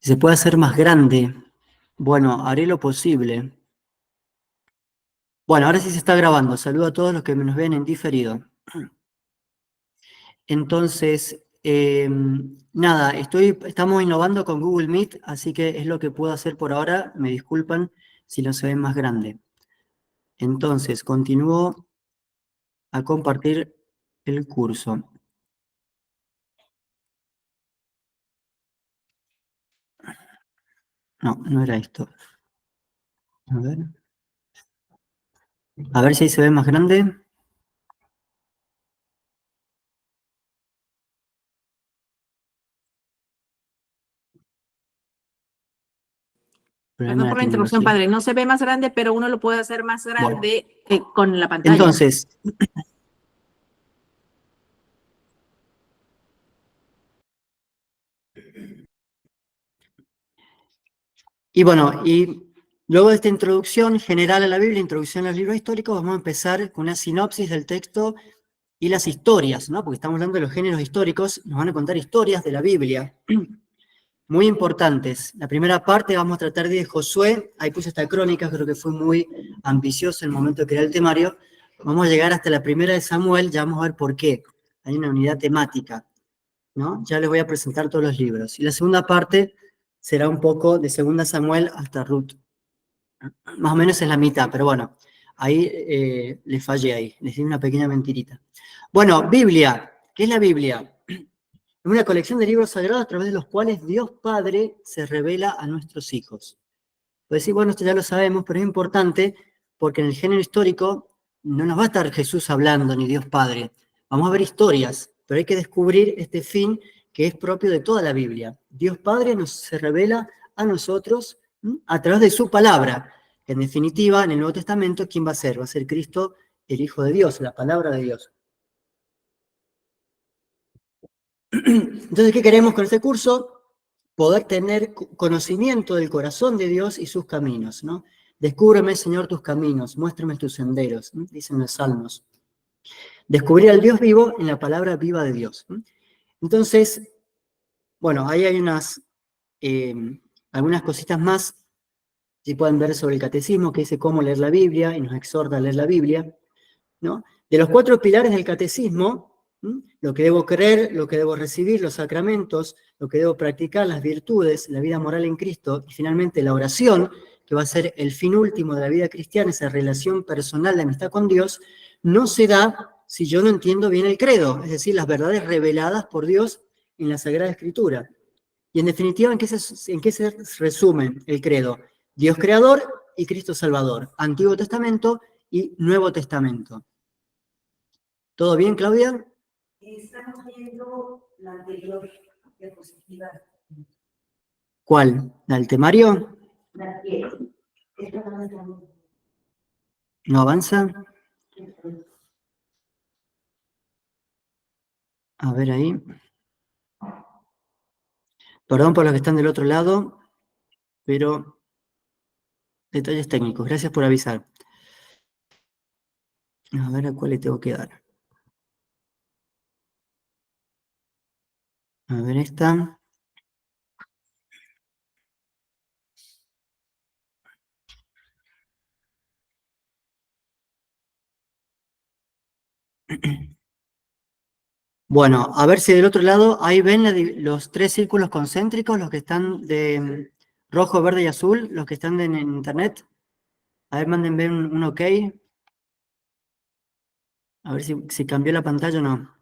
Si se puede hacer más grande, bueno, haré lo posible. Bueno, ahora sí se está grabando. Saludo a todos los que nos ven en diferido. Entonces, nada, estamos innovando con Google Meet, así que es lo que puedo hacer por ahora. Me disculpan si no se ve más grande. Entonces, continúo a compartir el curso. No, no era esto. A ver. A ver si ahí se ve más grande. Problema Perdón de por la la interrupción, tecnología. padre. No se ve más grande, pero uno lo puede hacer más Bueno, grande con la pantalla. entonces, y bueno, y luego de esta introducción general a la Biblia, introducción a los libros históricos, vamos a empezar con una sinopsis del texto y las historias, ¿no? Porque estamos hablando de los géneros históricos, nos van a contar historias de la Biblia, muy importantes. La primera parte vamos a tratar de Josué, ahí puse esta crónica, creo que fue muy ambicioso en el momento de crear el temario. Vamos a llegar hasta la primera de Samuel, ya vamos a ver por qué. Hay una unidad temática, ¿no? Ya les voy a presentar todos los libros. Y la segunda parte será un poco de segunda Samuel hasta Ruth. Más o menos es la mitad, pero bueno, ahí les fallé ahí, les di una pequeña mentirita. Bueno, Biblia, ¿qué es la Biblia? Es una colección de libros sagrados a través de los cuales Dios Padre se revela a nuestros hijos. Puedes decir, bueno, esto ya lo sabemos, pero es importante porque en el género histórico no nos va a estar Jesús hablando ni Dios Padre. Vamos a ver historias, pero hay que descubrir este fin que es propio de toda la Biblia. Dios Padre se revela a nosotros a través de su palabra. En definitiva, en el Nuevo Testamento, ¿quién va a ser? Va a ser Cristo, el Hijo de Dios, la palabra de Dios. Entonces, ¿qué queremos con este curso? Poder tener conocimiento del corazón de Dios y sus caminos, ¿no? Descúbreme, Señor, tus caminos, muéstrame tus senderos, ¿no? Dicen los salmos. Descubrir al Dios vivo en la palabra viva de Dios. ¿No? Entonces, bueno, ahí hay eh, algunas cositas más que pueden ver sobre el catecismo, que dice cómo leer la Biblia y nos exhorta a leer la Biblia, ¿no? De los 4 pilares del catecismo, lo que debo creer, lo que debo recibir, los sacramentos, lo que debo practicar, las virtudes, la vida moral en Cristo y finalmente la oración, que va a ser el fin último de la vida cristiana, esa relación personal de amistad con Dios, no se da si yo no entiendo bien el credo, es decir, las verdades reveladas por Dios en la Sagrada Escritura. Y en definitiva, en qué se resume el credo? Dios creador y Cristo salvador, Antiguo Testamento y Nuevo Testamento. ¿Todo bien, Claudia? Estamos viendo la anterior diapositiva. ¿Cuál? ¿La del temario? La que esta no ¿No avanza? A ver ahí. Perdón por los que están del otro lado, pero detalles técnicos. Gracias por avisar. A ver a cuál le tengo que dar. A ver esta. Bueno, a ver si del otro lado, ahí ven los 3 círculos concéntricos, los que están de rojo, verde y azul, los que están en internet. A ver, mándenme un ok. A ver si cambió la pantalla o no.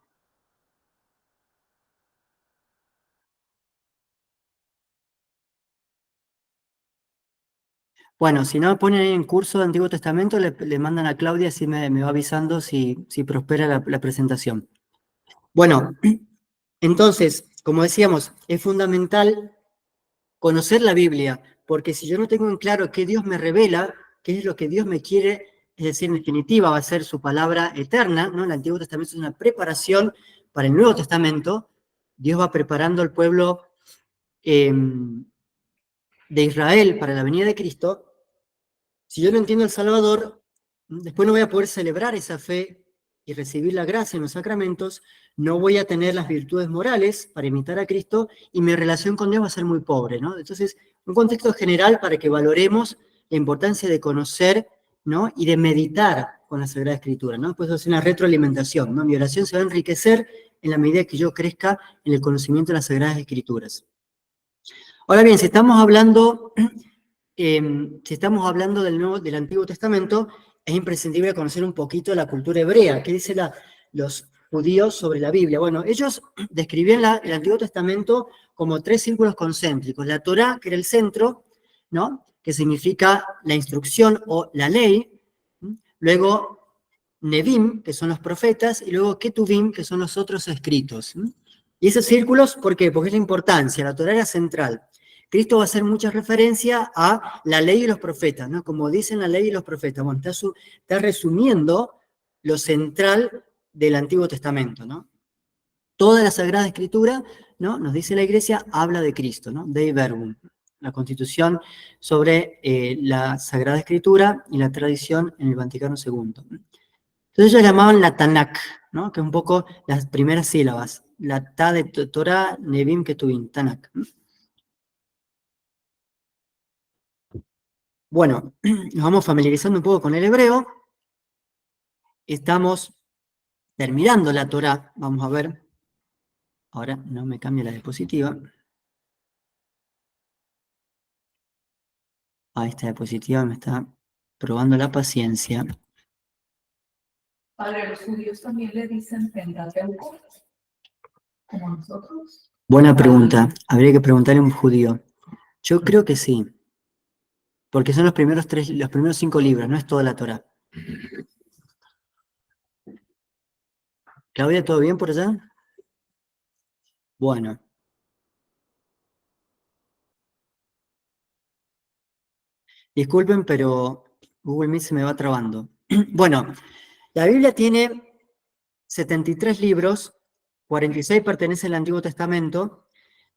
Bueno, si no ponen ahí en curso de Antiguo Testamento, le mandan a Claudia, así me va avisando si prospera la presentación. Bueno, entonces, como decíamos, es fundamental conocer la Biblia, porque si yo no tengo en claro qué Dios me revela, qué es lo que Dios me quiere, es decir, en definitiva va a ser su palabra eterna, ¿no? El Antiguo Testamento es una preparación para el Nuevo Testamento. Dios va preparando al pueblo de Israel para la venida de Cristo. Si yo no entiendo el Salvador, después no voy a poder celebrar esa fe y recibir la gracia en los sacramentos, no voy a tener las virtudes morales para imitar a Cristo y mi relación con Dios va a ser muy pobre, ¿no? Entonces, un contexto general para que valoremos la importancia de conocer, ¿no? Y de meditar con la Sagrada Escritura, ¿no? Pues es una retroalimentación, ¿no? Mi oración se va a enriquecer en la medida que yo crezca en el conocimiento de las Sagradas Escrituras. Ahora bien, si estamos hablando del Antiguo Testamento, es imprescindible conocer un poquito la cultura hebrea. ¿Qué dicen los judíos sobre la Biblia? Bueno, ellos describían el Antiguo Testamento como 3 círculos concéntricos. La Torá, que era el centro, ¿no? Que significa la instrucción o la ley. Luego, Nevim, que son los profetas, y luego Ketuvim, que son los otros escritos. Y esos círculos, ¿por qué? Porque es la importancia. La Torá era central. Cristo va a hacer mucha referencia a la ley y los profetas, ¿no? Como dicen la ley y los profetas. Bueno, está resumiendo lo central del Antiguo Testamento, ¿no? Toda la Sagrada Escritura, ¿no? Nos dice la Iglesia, habla de Cristo, ¿no? Dei Verbum. La Constitución sobre la Sagrada Escritura y la tradición en el Vaticano II. Entonces ellos llamaban la Tanakh, ¿no? Que es un poco las primeras sílabas. La Ta de Torah, Nevim, Ketuvim, Tanakh. Bueno, nos vamos familiarizando un poco con el hebreo. Estamos terminando la Torá. Vamos a ver. Ahora no me cambia la diapositiva. Esta diapositiva me está probando la paciencia. Padre, ¿los judíos también le dicen Pentateuco? ¿Como nosotros? Buena pregunta. Habría que preguntarle a un judío. Yo creo que sí. Porque son los primeros 5 libros, no es toda la Torá. Claudia, ¿todo bien por allá? Bueno. Disculpen, pero Google Meet se me va trabando. Bueno, la Biblia tiene 73 libros, 46 pertenecen al Antiguo Testamento,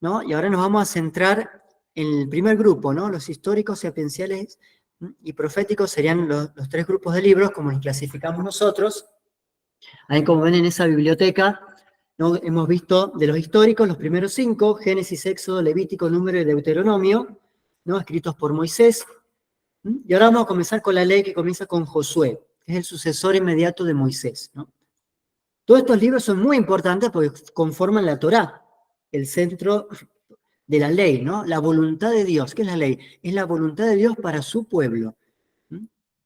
¿no? Y ahora nos vamos a centrar en el primer grupo, ¿no? Los históricos, sapienciales y proféticos serían los 3 grupos de libros, como los clasificamos nosotros. Ahí, como ven en esa biblioteca, ¿no? Hemos visto de los históricos los primeros 5, Génesis, Éxodo, Levítico, Número y Deuteronomio, ¿no? Escritos por Moisés. Y ahora vamos a comenzar con la ley que comienza con Josué, que es el sucesor inmediato de Moisés, ¿no? Todos estos libros son muy importantes porque conforman la Torá, el centro de la ley, ¿no? La voluntad de Dios. ¿Qué es la ley? Es la voluntad de Dios para su pueblo.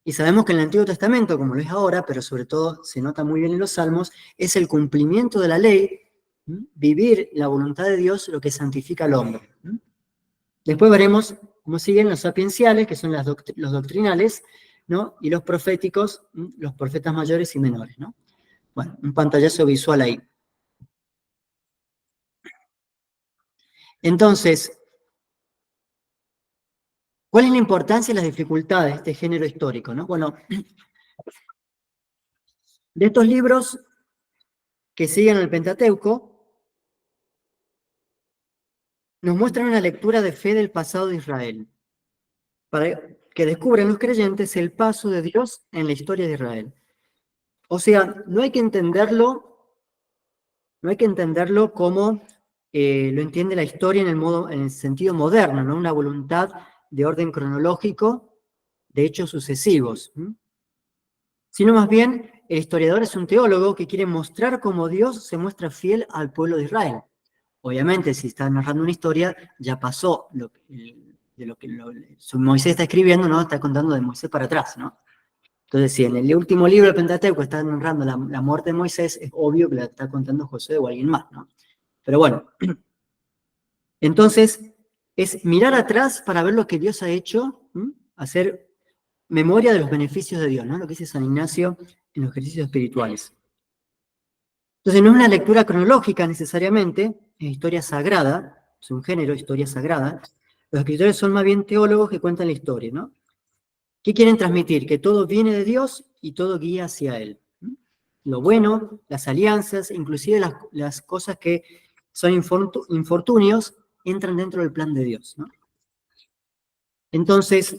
Y sabemos que en el Antiguo Testamento, como lo es ahora, pero sobre todo se nota muy bien en los Salmos, es el cumplimiento de la ley, vivir la voluntad de Dios, lo que santifica al hombre. Después veremos cómo siguen los sapienciales, que son los doctrinales, ¿no? Y los proféticos, los profetas mayores y menores, ¿no? Bueno, un pantallazo visual ahí. Entonces, ¿cuál es la importancia y las dificultades de este género histórico, ¿no? Bueno, de estos libros que siguen el Pentateuco, nos muestran una lectura de fe del pasado de Israel, para que descubran los creyentes el paso de Dios en la historia de Israel. O sea, no hay que entenderlo como lo entiende la historia en el sentido moderno, ¿no? Una voluntad de orden cronológico de hechos sucesivos. Sino más bien, el historiador es un teólogo que quiere mostrar cómo Dios se muestra fiel al pueblo de Israel. Obviamente, si está narrando una historia, ya pasó Moisés está escribiendo, ¿no? Está contando de Moisés para atrás, ¿no? Entonces, si en el último libro del Pentateuco está narrando la muerte de Moisés, es obvio que la está contando Josué o alguien más, ¿no? Pero bueno, entonces, es mirar atrás para ver lo que Dios ha hecho, hacer memoria de los beneficios de Dios, ¿no? Lo que dice San Ignacio en los ejercicios espirituales. Entonces, no es una lectura cronológica necesariamente, es historia sagrada, es un género, historia sagrada. Los escritores son más bien teólogos que cuentan la historia, ¿no? ¿Qué quieren transmitir? Que todo viene de Dios y todo guía hacia Él. Lo bueno, las alianzas, inclusive las cosas que son infortunios, entran dentro del plan de Dios, ¿no? Entonces,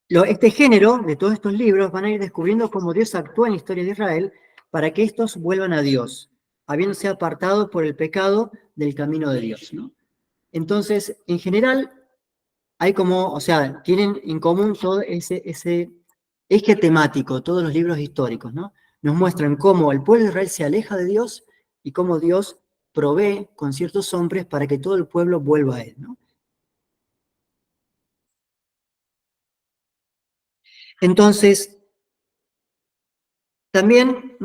Este género de todos estos libros van a ir descubriendo cómo Dios actúa en la historia de Israel para que estos vuelvan a Dios, habiéndose apartado por el pecado del camino de Dios, ¿no? Entonces, en general, hay como, o sea, tienen en común todo ese eje temático, todos los libros históricos, ¿no? Nos muestran cómo el pueblo de Israel se aleja de Dios y cómo Dios provee con ciertos hombres para que todo el pueblo vuelva a Él, ¿no? Entonces, también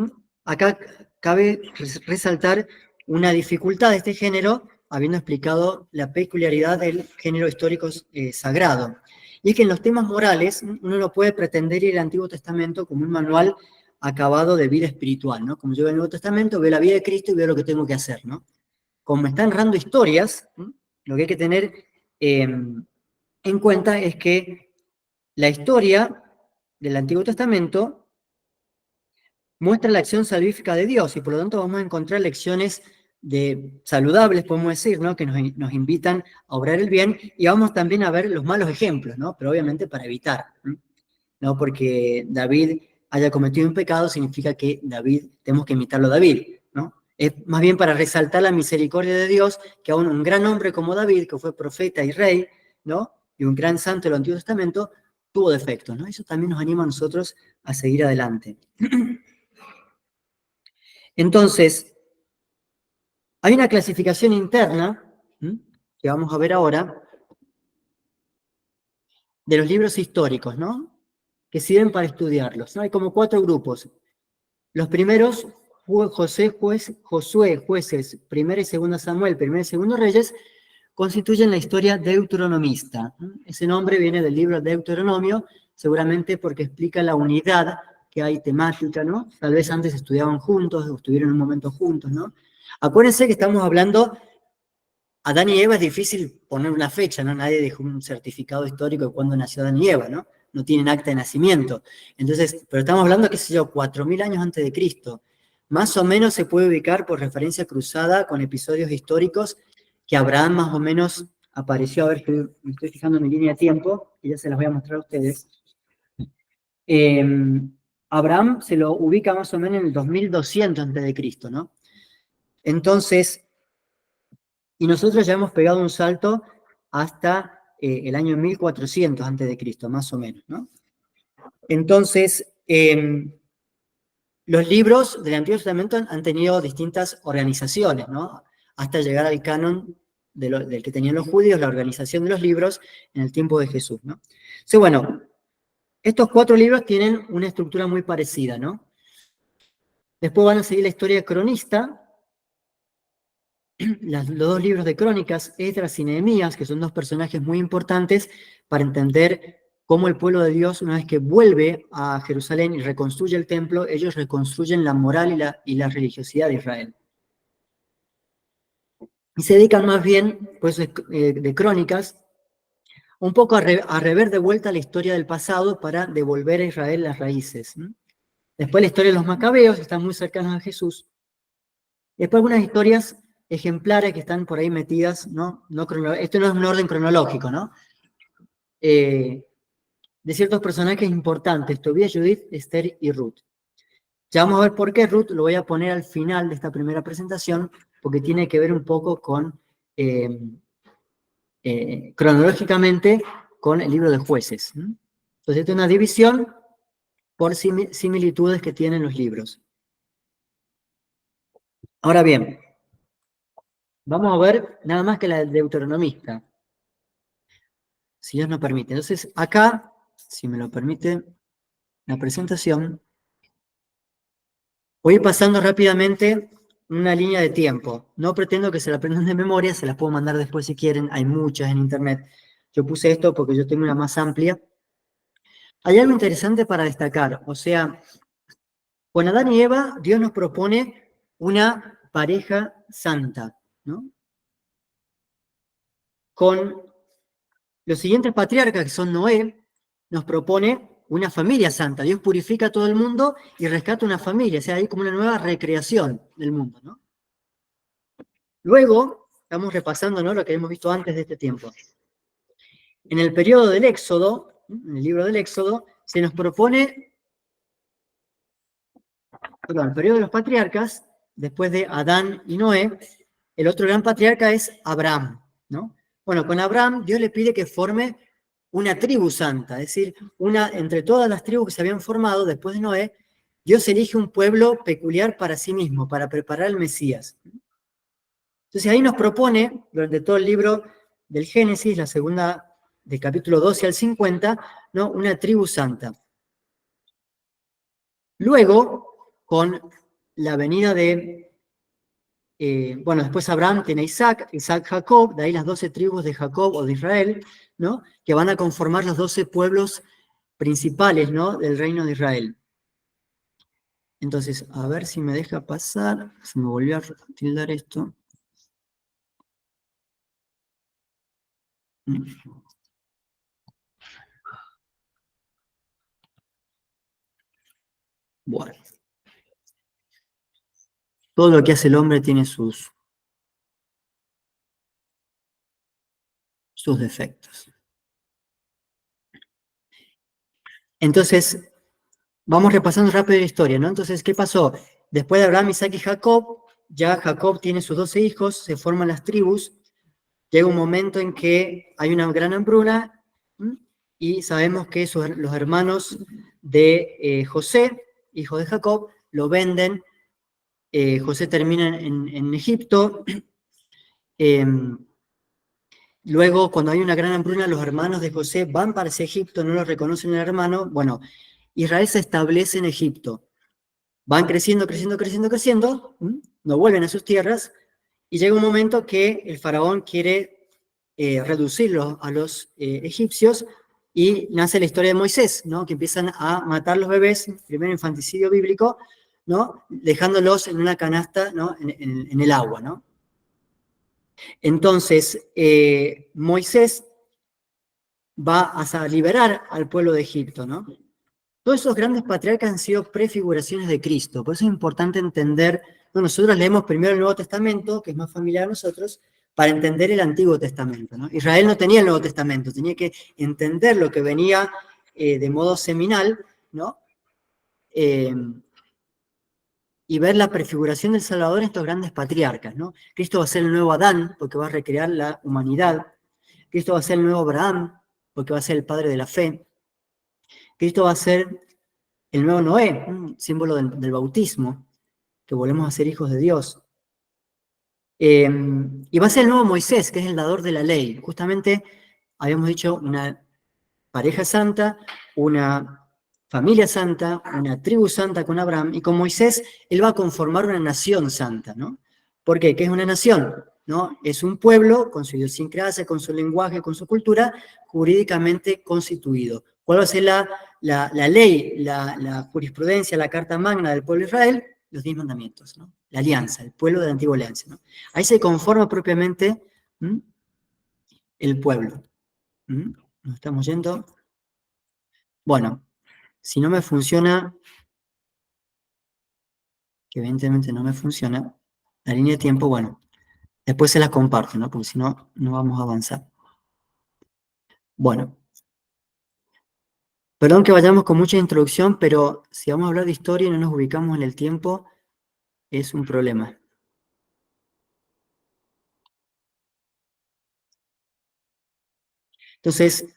acá cabe resaltar una dificultad de este género, habiendo explicado la peculiaridad del género histórico sagrado. Y es que en los temas morales uno no puede pretender ir al Antiguo Testamento como un manual acabado de vida espiritual, ¿no? Como yo veo el Nuevo Testamento, veo la vida de Cristo y veo lo que tengo que hacer, ¿no? Como me están narrando historias, lo que hay que tener en cuenta es que la historia del Antiguo Testamento muestra la acción salvífica de Dios y por lo tanto vamos a encontrar lecciones saludables, podemos decir, ¿no? Que nos invitan a obrar el bien y vamos también a ver los malos ejemplos, ¿no? Pero obviamente para evitar, ¿no? Porque David haya cometido un pecado significa que tenemos que imitarlo a David, ¿no? Es más bien para resaltar la misericordia de Dios que aún un gran hombre como David, que fue profeta y rey, ¿no? Y un gran santo del Antiguo Testamento, tuvo defectos, ¿no? Eso también nos anima a nosotros a seguir adelante. Entonces, hay una clasificación interna, que vamos a ver ahora, de los libros históricos, ¿no? Que sirven para estudiarlos, ¿no? Hay como 4 grupos. Los primeros, Josué, Jueces, Primera y Segunda Samuel, Primera y Segunda Reyes, constituyen la historia deuteronomista. Ese nombre viene del libro Deuteronomio, seguramente porque explica la unidad que hay temática, ¿no? Tal vez antes estudiaban juntos o estuvieron un momento juntos, ¿no? Acuérdense que estamos hablando, Adán y Eva es difícil poner una fecha, ¿no? Nadie dejó un certificado histórico de cuándo nació Adán y Eva, ¿no? No tienen acta de nacimiento. Entonces, pero estamos hablando, qué sé yo, 4.000 años antes de Cristo. Más o menos se puede ubicar por referencia cruzada con episodios históricos que Abraham más o menos apareció, a ver, me estoy fijando en mi línea de tiempo, y ya se las voy a mostrar a ustedes. Abraham se lo ubica más o menos en el 2200 antes de Cristo, ¿no? Entonces, y nosotros ya hemos pegado un salto hasta el año 1400 antes de Cristo, más o menos, ¿no? Entonces, los libros del Antiguo Testamento han tenido distintas organizaciones, ¿no? Hasta llegar al canon del que tenían los judíos, la organización de los libros en el tiempo de Jesús, ¿no? Entonces, bueno, estos 4 libros tienen una estructura muy parecida, ¿no? Después van a seguir la historia cronista, los 2 libros de crónicas, Esdras y Nehemías, que son 2 personajes muy importantes para entender cómo el pueblo de Dios, una vez que vuelve a Jerusalén y reconstruye el templo, ellos reconstruyen la moral y la religiosidad de Israel. Y se dedican más bien, pues, de crónicas, un poco a rever de vuelta la historia del pasado para devolver a Israel las raíces. Después la historia de los macabeos, están muy cercanos a Jesús. Después algunas historias ejemplares que están por ahí metidas, ¿no? Esto no es un orden cronológico, ¿no? De ciertos personajes importantes, Tobías, Judith, Esther y Ruth. Ya vamos a ver por qué Ruth, lo voy a poner al final de esta primera presentación, porque tiene que ver un poco con, cronológicamente, con el libro de Jueces. Entonces, esta es una división por similitudes que tienen los libros. Ahora bien, vamos a ver nada más que la deuteronomista, si Dios nos permite. Entonces, acá, si me lo permite la presentación, voy a ir pasando rápidamente una línea de tiempo. No pretendo que se la aprendan de memoria, se las puedo mandar después si quieren, hay muchas en internet. Yo puse esto porque yo tengo una más amplia. Hay algo interesante para destacar, o sea, con Adán y Eva, Dios nos propone una pareja santa, ¿no? Con los siguientes patriarcas, que son Noé, nos propone una familia santa. Dios purifica a todo el mundo y rescata una familia. O sea, hay como una nueva recreación del mundo, ¿no? Luego, estamos repasando, ¿no?, lo que hemos visto antes de este tiempo. En el periodo del Éxodo, en el libro del Éxodo, se nos propone, perdón, el periodo de los patriarcas, después de Adán y Noé, el otro gran patriarca es Abraham, ¿no? Bueno, con Abraham Dios le pide que forme una tribu santa, es decir, entre todas las tribus que se habían formado después de Noé, Dios elige un pueblo peculiar para sí mismo, para preparar al Mesías. Entonces ahí nos propone, durante todo el libro del Génesis, la segunda, del capítulo 12 al 50, ¿no? Una tribu santa. Luego, con la venida de, bueno, después Abraham tiene Isaac Jacob, de ahí las 12 tribus de Jacob o de Israel, ¿no? Que van a conformar los 12 pueblos principales, ¿no? Del reino de Israel. Entonces, a ver si me deja pasar, se me volvió a tildar esto. Bueno. Todo lo que hace el hombre tiene sus defectos. Entonces, vamos repasando rápido la historia, ¿no? Entonces, ¿qué pasó? Después de Abraham, Isaac y Jacob, ya Jacob tiene sus 12 hijos, se forman las tribus, llega un momento en que hay una gran hambruna, y sabemos que los hermanos de José, hijo de Jacob, lo venden. José termina en Egipto. Luego, cuando hay una gran hambruna, los hermanos de José van para ese Egipto, no lo reconocen el hermano. Bueno, Israel se establece en Egipto. Van creciendo, no vuelven a sus tierras, y llega un momento que el faraón quiere reducirlos a los egipcios, y nace la historia de Moisés, ¿no? Que empiezan a matar los bebés, primer infanticidio bíblico, ¿no? Dejándolos en una canasta, ¿no? en el agua, ¿no? Entonces, Moisés va a liberar al pueblo de Egipto, ¿no? Todos esos grandes patriarcas han sido prefiguraciones de Cristo, por eso es importante entender, bueno, nosotros leemos primero el Nuevo Testamento, que es más familiar a nosotros, para entender el Antiguo Testamento, ¿no? Israel no tenía el Nuevo Testamento, tenía que entender lo que venía de modo seminal, ¿no? Y ver la prefiguración del Salvador en estos grandes patriarcas, ¿no? Cristo va a ser el nuevo Adán, porque va a recrear la humanidad. Cristo va a ser el nuevo Abraham, porque va a ser el padre de la fe. Cristo va a ser el nuevo Noé, un símbolo del bautismo, que volvemos a ser hijos de Dios. Y va a ser el nuevo Moisés, que es el dador de la ley. Justamente habíamos dicho una pareja santa, una familia santa, una tribu santa con Abraham, y con Moisés él va a conformar una nación santa, ¿no? ¿Por qué? ¿Qué es una nación? ¿No? Es un pueblo con su idiosincrasia, con su lenguaje, con su cultura, jurídicamente constituido. ¿Cuál va a ser la ley, la jurisprudencia, la carta magna del pueblo de Israel? Los 10 mandamientos, ¿no? La alianza, el pueblo de la antigua alianza, ¿no? Ahí se conforma propiamente el pueblo. Nos estamos yendo. Bueno, si no me funciona, que evidentemente no me funciona, la línea de tiempo, bueno, después se las comparto, ¿no? Porque si no, no vamos a avanzar. Bueno. Perdón que vayamos con mucha introducción, pero si vamos a hablar de historia y no nos ubicamos en el tiempo, es un problema. Entonces,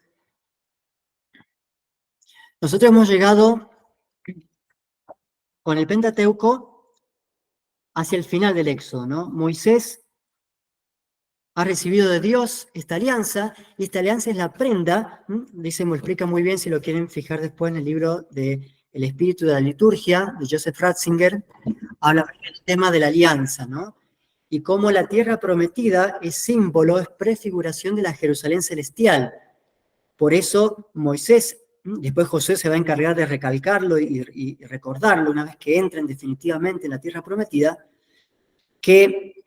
nosotros hemos llegado con el Pentateuco hacia el final del Éxodo, ¿no? Moisés ha recibido de Dios esta alianza, y esta alianza es la prenda, dice, me explica muy bien si lo quieren fijar después en el libro de El Espíritu de la Liturgia, de Joseph Ratzinger, habla del tema de la alianza, ¿no? Y cómo la tierra prometida es símbolo, es prefiguración de la Jerusalén celestial. Por eso Moisés, después Josué se va a encargar de recalcarlo y recordarlo una vez que entren definitivamente en la tierra prometida, que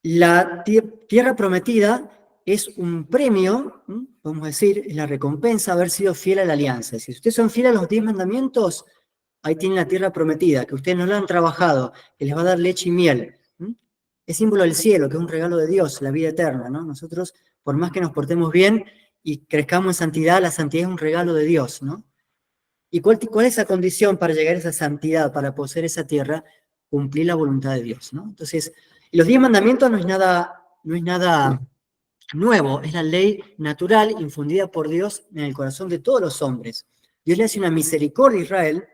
la tierra prometida es un premio, vamos a decir, es la recompensa de haber sido fiel a la alianza. Si ustedes son fieles a los 10 mandamientos, ahí tienen la tierra prometida, que ustedes no la han trabajado, que les va a dar leche y miel. Es símbolo del cielo, que es un regalo de Dios, la vida eterna, ¿no? Nosotros, por más que nos portemos bien, y crezcamos en santidad. La santidad es un regalo de Dios, ¿no? ¿Y cuál es esa condición para llegar a esa santidad, para poseer esa tierra? Cumplir la voluntad de Dios, ¿no? Entonces, los 10 mandamientos no es nada nuevo, es la ley natural infundida por Dios en el corazón de todos los hombres. Dios le hace una misericordia a Israel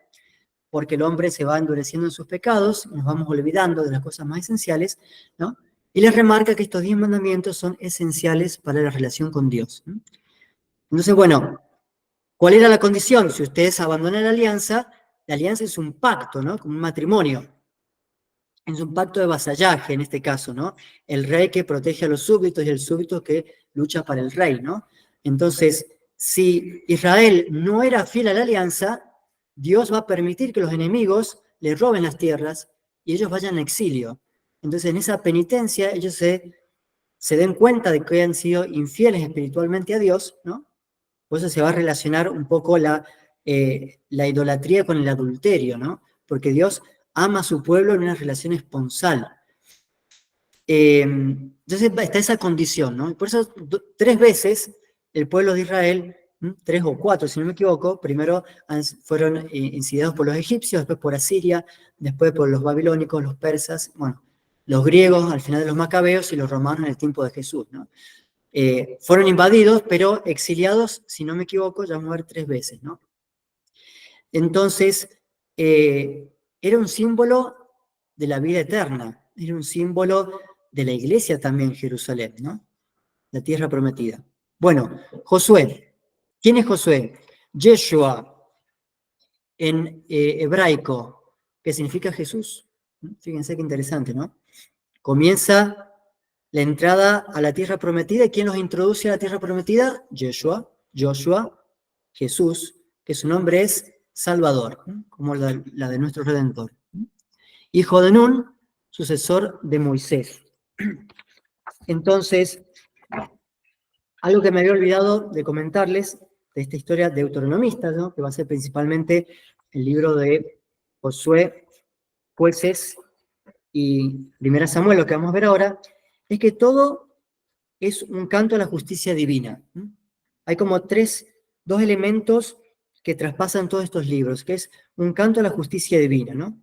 porque el hombre se va endureciendo en sus pecados, nos vamos olvidando de las cosas más esenciales, ¿no? Y les remarca que estos 10 mandamientos son esenciales para la relación con Dios, ¿no? Entonces, bueno, ¿cuál era la condición? Si ustedes abandonan la alianza es un pacto, ¿no? Como un matrimonio. Es un pacto de vasallaje en este caso, ¿no? El rey que protege a los súbditos y el súbdito que lucha para el rey, ¿no? Entonces, si Israel no era fiel a la alianza, Dios va a permitir que los enemigos le roben las tierras y ellos vayan a exilio. Entonces, en esa penitencia, ellos se den cuenta de que han sido infieles espiritualmente a Dios, ¿no? Por eso se va a relacionar un poco la idolatría con el adulterio, ¿no? Porque Dios ama a su pueblo en una relación esponsal. Entonces está esa condición, ¿no? Y por eso 3 veces el pueblo de Israel, 3 o 4, si no me equivoco, primero fueron insidiados por los egipcios, después por Asiria, después por los babilónicos, los persas, bueno, los griegos al final de los macabeos y los romanos en el tiempo de Jesús, ¿no? Fueron invadidos, pero exiliados, si no me equivoco, ya vamos a ver 3 veces, ¿no? Entonces, era un símbolo de la vida eterna, era un símbolo de la iglesia también en Jerusalén, ¿no? La tierra prometida. Bueno, Josué. ¿Quién es Josué? Yeshua, en hebraico, que significa Jesús. Fíjense qué interesante, ¿no? Comienza la entrada a la tierra prometida. ¿Y quién los introduce a la tierra prometida? Yeshua, Joshua, Jesús, que su nombre es Salvador, como la de nuestro Redentor. Hijo de Nun, sucesor de Moisés. Entonces, algo que me había olvidado de comentarles de esta historia deuteronomista, ¿no? Que va a ser principalmente el libro de Josué, Jueces y Primera Samuel, lo que vamos a ver ahora, es que todo es un canto a la justicia divina. Hay como 2 elementos que traspasan todos estos libros, que es un canto a la justicia divina, ¿no?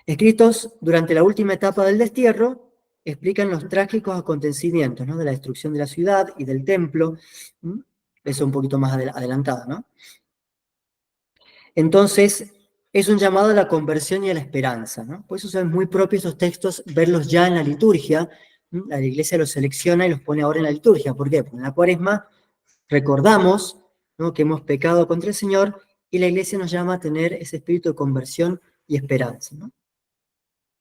Escritos durante la última etapa del destierro, explican los trágicos acontecimientos, ¿no? De la destrucción de la ciudad y del templo. Eso un poquito más adelantado, ¿no? Entonces, es un llamado a la conversión y a la esperanza, ¿no? Por eso son muy propios estos textos, verlos ya en la liturgia. La iglesia los selecciona y los pone ahora en la liturgia. ¿Por qué? Porque en la Cuaresma recordamos, ¿no?, que hemos pecado contra el Señor y la iglesia nos llama a tener ese espíritu de conversión y esperanza, ¿no?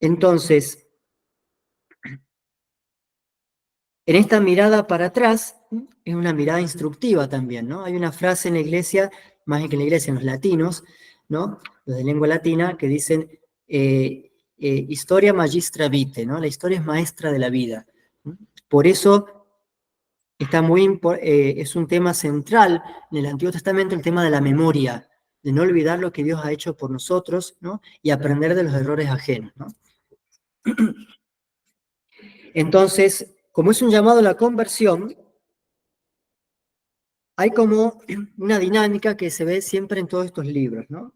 Entonces, en esta mirada para atrás, es una mirada instructiva también, ¿no? Hay una frase en la iglesia, más que en la iglesia, en los latinos, ¿no? Los de lengua latina, que dicen historia magistra vitae, ¿no? La historia es maestra de la vida. Por eso es un tema central en el Antiguo Testamento, el tema de la memoria, de no olvidar lo que Dios ha hecho por nosotros, ¿no? Y aprender de los errores ajenos, ¿no? Entonces, como es un llamado a la conversión, hay como una dinámica que se ve siempre en todos estos libros, ¿no?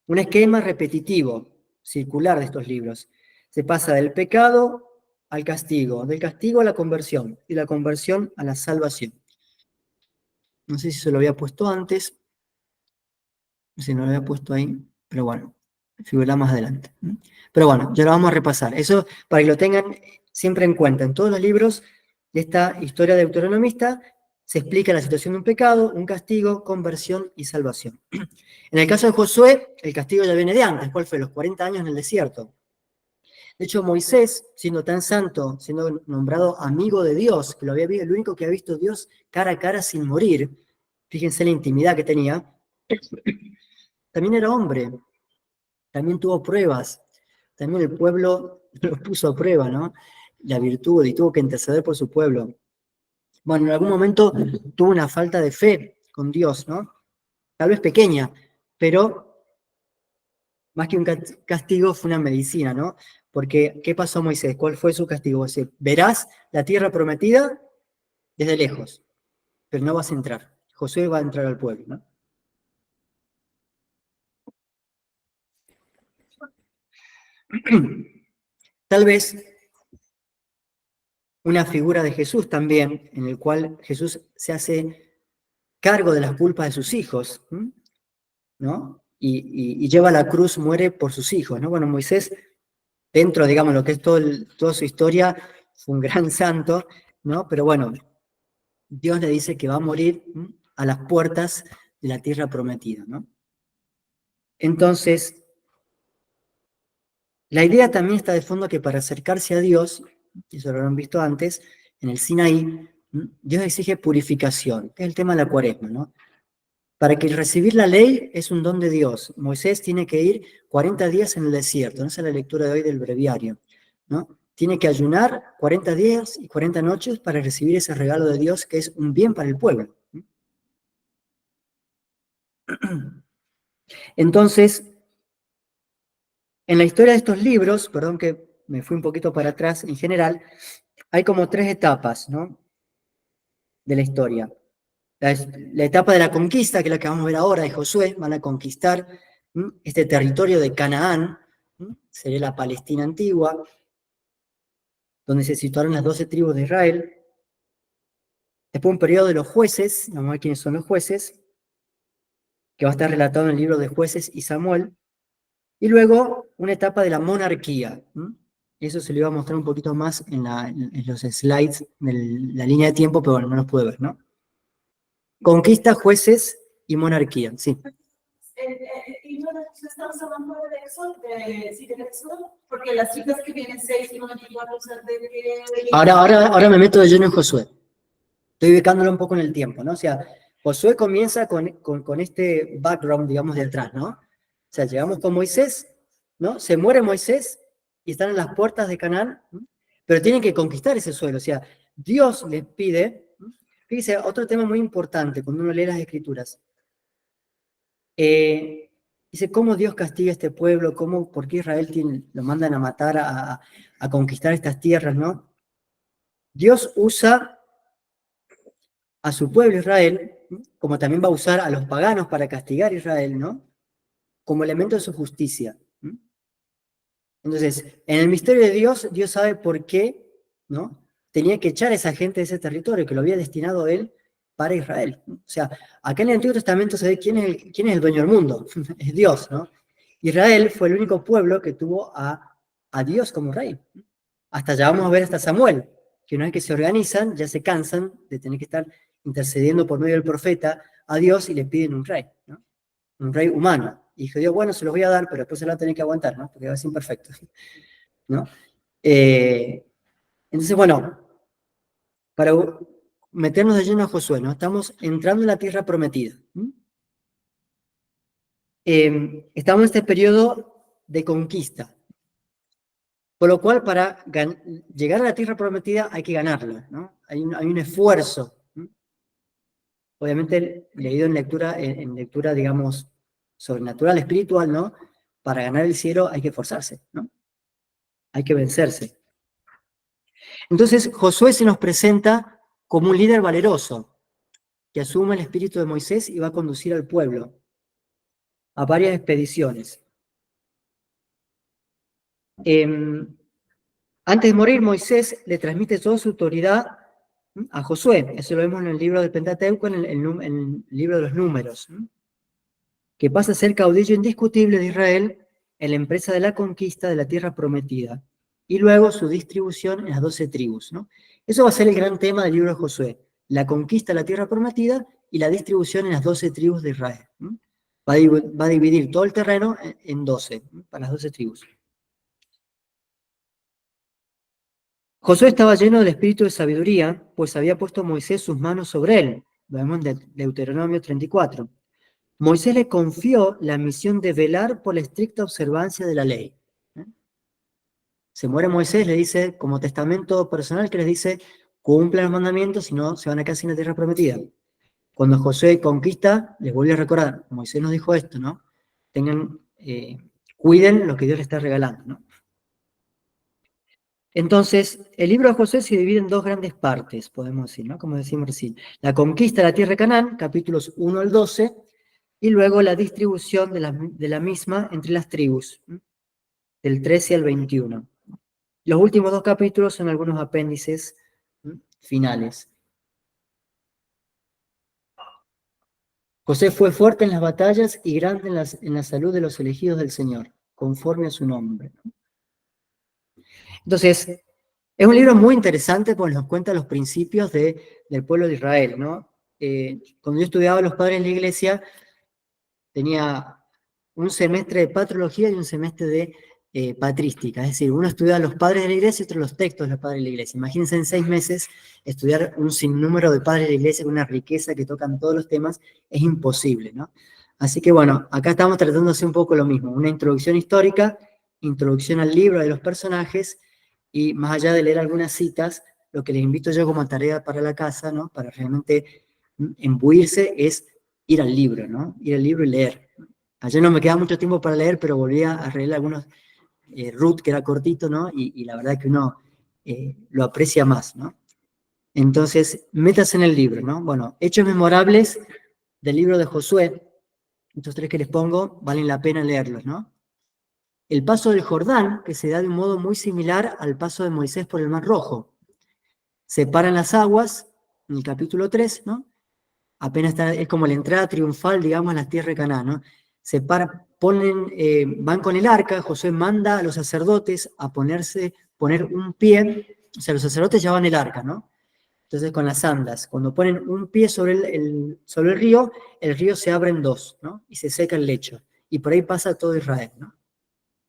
Un esquema repetitivo, circular de estos libros. Se pasa del pecado al castigo, del castigo a la conversión, y la conversión a la salvación. No sé si se lo había puesto antes, si no lo había puesto ahí, pero bueno, figura más adelante. Pero bueno, ya lo vamos a repasar. Eso para que lo tengan siempre en cuenta. En todos los libros de esta historia deuteronomista se explica la situación de un pecado, un castigo, conversión y salvación. En el caso de Josué, el castigo ya viene de antes. ¿Cuál fue? Los 40 años en el desierto. De hecho, Moisés, siendo tan santo, siendo nombrado amigo de Dios, que lo había visto, el único que había visto a Dios cara a cara sin morir, fíjense la intimidad que tenía, también era hombre, también tuvo pruebas, también el pueblo lo puso a prueba, ¿no? La virtud, y tuvo que interceder por su pueblo. Bueno, en algún momento tuvo una falta de fe con Dios, ¿no? Tal vez pequeña, pero más que un castigo fue una medicina, ¿no? Porque, ¿qué pasó a Moisés? ¿Cuál fue su castigo? Verás la tierra prometida desde lejos. pero no vas a entrar. Josué va a entrar al pueblo, ¿no? Tal vez una figura de Jesús también, en el cual Jesús se hace cargo de las culpas de sus hijos, ¿no? Y lleva la cruz, muere por sus hijos, ¿no? Bueno, Moisés, dentro, digamos, lo que es toda su historia, fue un gran santo, ¿no? Pero bueno, Dios le dice que va a morir a las puertas de la tierra prometida, ¿no? Entonces, la idea también está de fondo que para acercarse a Dios, eso lo habrán visto antes, en el Sinaí, Dios exige purificación, que es el tema de la cuaresma, ¿no? Para que recibir la ley es un don de Dios. Moisés tiene que ir 40 días en el desierto, ¿no? Esa es la lectura de hoy del breviario, ¿no? Tiene que ayunar 40 días y 40 noches para recibir ese regalo de Dios que es un bien para el pueblo. Entonces, en la historia de estos libros, perdón que me fui un poquito para atrás en general, hay como 3 etapas, ¿no? De la historia. La etapa de la conquista, que es la que vamos a ver ahora, de Josué, van a conquistar este territorio de Canaán, sería la Palestina antigua, donde se situaron las 12 tribus de Israel. Después un periodo de los jueces, vamos a ver quiénes son los jueces, que va a estar relatado en el libro de Jueces y Samuel. Y luego una etapa de la monarquía. Eso se lo iba a mostrar un poquito más en los slides de la línea de tiempo, pero bueno, no los pude ver, ¿no? Conquista, jueces y monarquía, sí. Y no estamos hablando de eso, de eso, porque las citas que vienen 6 y 94, o sea, de que... Ahora me meto de lleno en Josué. Estoy ubicándolo un poco en el tiempo, ¿no? O sea, Josué comienza con este background, digamos, de atrás, ¿no? O sea, llegamos con Moisés, ¿no? Se muere Moisés y están en las puertas de Canaán, pero tienen que conquistar ese suelo. O sea, Dios les pide, fíjese, otro tema muy importante cuando uno lee las Escrituras. Dice, ¿cómo Dios castiga a este pueblo? ¿Por qué Israel lo mandan a matar, a conquistar estas tierras, ¿no? Dios usa a su pueblo Israel, como también va a usar a los paganos para castigar a Israel, ¿no? Como elemento de su justicia. Entonces, en el misterio de Dios, Dios sabe por qué, ¿no? Tenía que echar a esa gente de ese territorio, que lo había destinado él para Israel. O sea, acá en el Antiguo Testamento se ve quién es el dueño del mundo, es Dios, ¿no? Israel fue el único pueblo que tuvo a Dios como rey. Hasta ya vamos a ver hasta Samuel, que una vez que se organizan, ya se cansan de tener que estar intercediendo por medio del profeta a Dios y le piden un rey, ¿no? Un rey humano. Y dijo Dios, bueno, se los voy a dar, pero después se lo va a tener que aguantar, ¿no? Porque va a ser imperfecto, ¿no? Entonces, bueno, para meternos de lleno a Josué, ¿no? Estamos entrando en la tierra prometida. Estamos en este periodo de conquista. Por lo cual, para llegar a la tierra prometida hay que ganarla, ¿no? Hay un esfuerzo. Obviamente, leído en lectura, digamos, sobrenatural, espiritual, ¿no? Para ganar el cielo hay que esforzarse, ¿no? Hay que vencerse. Entonces, Josué se nos presenta como un líder valeroso, que asume el espíritu de Moisés y va a conducir al pueblo a varias expediciones. Antes de morir, Moisés le transmite toda su autoridad a Josué. Eso lo vemos en el libro del Pentateuco, en el libro de los Números, que pasa a ser caudillo indiscutible de Israel en la empresa de la conquista de la tierra prometida, y luego su distribución en las 12 tribus, ¿no? Eso va a ser el gran tema del libro de Josué, la conquista de la tierra prometida y la distribución en las 12 tribus de Israel. Va a dividir todo el terreno en 12, para las 12 tribus. Josué estaba lleno del espíritu de sabiduría, pues había puesto Moisés sus manos sobre él. Lo vemos en Deuteronomio 34. Moisés le confió la misión de velar por la estricta observancia de la ley. Se muere Moisés, le dice, como testamento personal, que les dice, cumplan los mandamientos, si no, se van a quedar sin la tierra prometida. Cuando Josué conquista, les vuelve a recordar, Moisés nos dijo esto, ¿no? Cuiden lo que Dios les está regalando, ¿no? Entonces, el libro de Josué se divide en dos grandes partes, podemos decir, ¿no? Como decimos recién. La conquista de la tierra de Canaán, capítulos 1 al 12, y luego la distribución de la misma entre las tribus, ¿m? Del 13 al 21. Los últimos dos capítulos son algunos apéndices finales. José fue fuerte en las batallas y grande en la salud de los elegidos del Señor, conforme a su nombre. Entonces, es un libro muy interesante porque nos cuenta los principios del pueblo de Israel, ¿no? Cuando yo estudiaba los padres de la iglesia, tenía un semestre de patrología y un semestre de patrística, es decir, uno estudia los padres de la iglesia y otro los textos de los padres de la iglesia. Imagínense en 6 meses estudiar un sinnúmero de padres de la iglesia con una riqueza que tocan todos los temas, es imposible, ¿no? Así que bueno, acá estamos tratando de hacer un poco lo mismo, una introducción histórica, introducción al libro de los personajes, y más allá de leer algunas citas, lo que les invito yo como tarea para la casa, ¿no? Para realmente imbuirse, es ir al libro, ¿no? Ir al libro y leer. Ayer no me queda mucho tiempo para leer, pero volví a leer algunos Ruth, que era cortito, ¿no? Y la verdad que uno lo aprecia más, ¿no? Entonces, métase en el libro, ¿no? Bueno, hechos memorables del libro de Josué, estos 3 que les pongo, valen la pena leerlos, ¿no? El paso del Jordán, que se da de un modo muy similar al paso de Moisés por el Mar Rojo. Separan las aguas, en el capítulo 3, ¿no? Apenas está, es como la entrada triunfal, digamos, a la tierra de Canaán, ¿no? Van con el arca, Josué manda a los sacerdotes a poner un pie, o sea, los sacerdotes llevan el arca, ¿no? Entonces con las andas, cuando ponen un pie sobre el río se abre en 2, ¿no? Y se seca el lecho. Y por ahí pasa todo Israel, ¿no?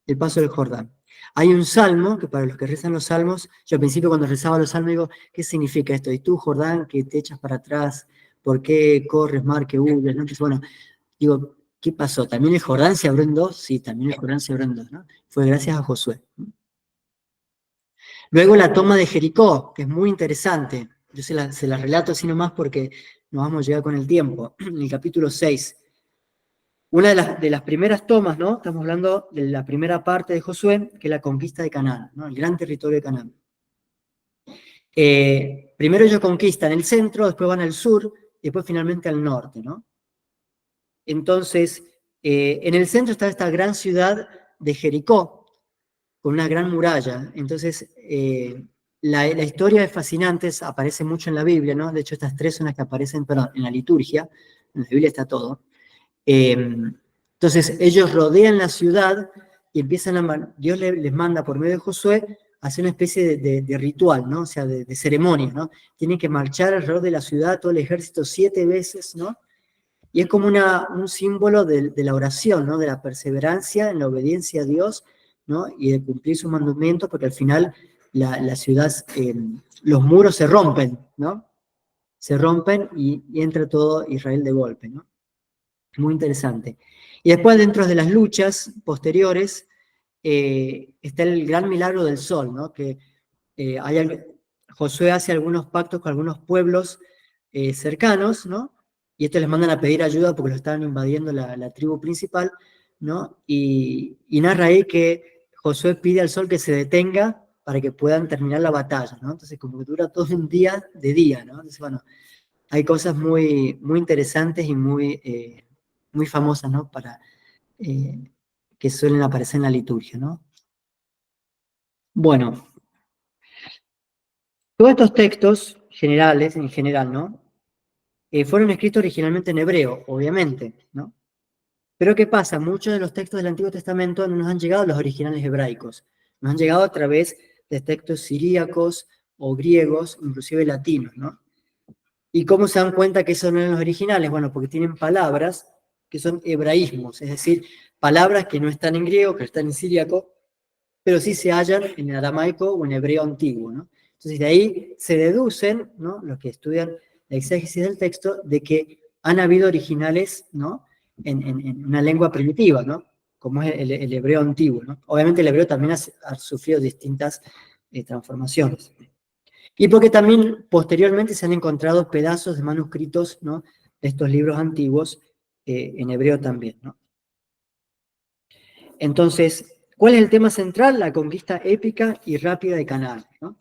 El paso del Jordán. Hay un salmo, que para los que rezan los salmos, yo al principio cuando rezaba los salmos digo, ¿qué significa esto? Y tú, Jordán, que te echas para atrás, ¿por qué corres, mar, que huyes? ¿No? Entonces, bueno, digo, ¿qué pasó? ¿También el Jordán se abrió en 2? Sí, también el Jordán se abrió en 2, ¿no? Fue gracias a Josué. Luego la toma de Jericó, que es muy interesante. Yo se la relato así nomás porque nos vamos a llegar con el tiempo. En el capítulo 6. Una de las primeras tomas, ¿no? Estamos hablando de la primera parte de Josué, que es la conquista de Canaán, ¿no? El gran territorio de Canaán. Primero ellos conquistan el centro, después van al sur, y después finalmente al norte, ¿no? Entonces, en el centro está esta gran ciudad de Jericó, con una gran muralla. Entonces, la historia es fascinante, aparece mucho en la Biblia, ¿no? De hecho, estas 3 son las que aparecen, perdón, en la liturgia, en la Biblia está todo. Entonces ellos rodean la ciudad y Dios les manda por medio de Josué a hacer una especie de ritual, ¿no? O sea, de ceremonia, ¿no? Tienen que marchar alrededor de la ciudad todo el ejército 7 veces, ¿no? Y es como un símbolo de la oración, ¿no? De la perseverancia en la obediencia a Dios, ¿no? Y de cumplir sus mandamientos, porque al final la ciudad, los muros se rompen, ¿no? Se rompen y entra todo Israel de golpe, ¿no? Muy interesante. Y después, dentro de las luchas posteriores, está el gran milagro del sol, ¿no? Que Josué hace algunos pactos con algunos pueblos cercanos, ¿no? Y estos les mandan a pedir ayuda porque lo estaban invadiendo la tribu principal, ¿no? Y narra ahí que Josué pide al sol que se detenga para que puedan terminar la batalla, ¿no? Entonces, como que dura todo un día de día, ¿no? Entonces, bueno, hay cosas muy, muy interesantes y muy famosas, ¿no? Que suelen aparecer en la liturgia, ¿no? Bueno, todos estos textos generales, en general, ¿no? Fueron escritos originalmente en hebreo, obviamente, ¿no? Pero ¿qué pasa? Muchos de los textos del Antiguo Testamento no nos han llegado a los originales hebraicos, nos han llegado a través de textos siríacos o griegos, inclusive latinos, ¿no? ¿Y cómo se dan cuenta que esos no eran los originales? Bueno, porque tienen palabras que son hebraísmos, es decir, palabras que no están en griego, que están en siríaco, pero sí se hallan en aramaico o en hebreo antiguo, ¿no? Entonces de ahí se deducen, ¿no? Los que estudian la exégesis del texto, de que han habido originales, ¿no? En una lengua primitiva, ¿no? Como es el hebreo antiguo, ¿no? Obviamente el hebreo también ha sufrido distintas transformaciones. Y porque también posteriormente se han encontrado pedazos de manuscritos, ¿no? De estos libros antiguos en hebreo también, ¿no? Entonces, ¿Cuál es el tema central? La conquista épica y rápida de Canaán, ¿no?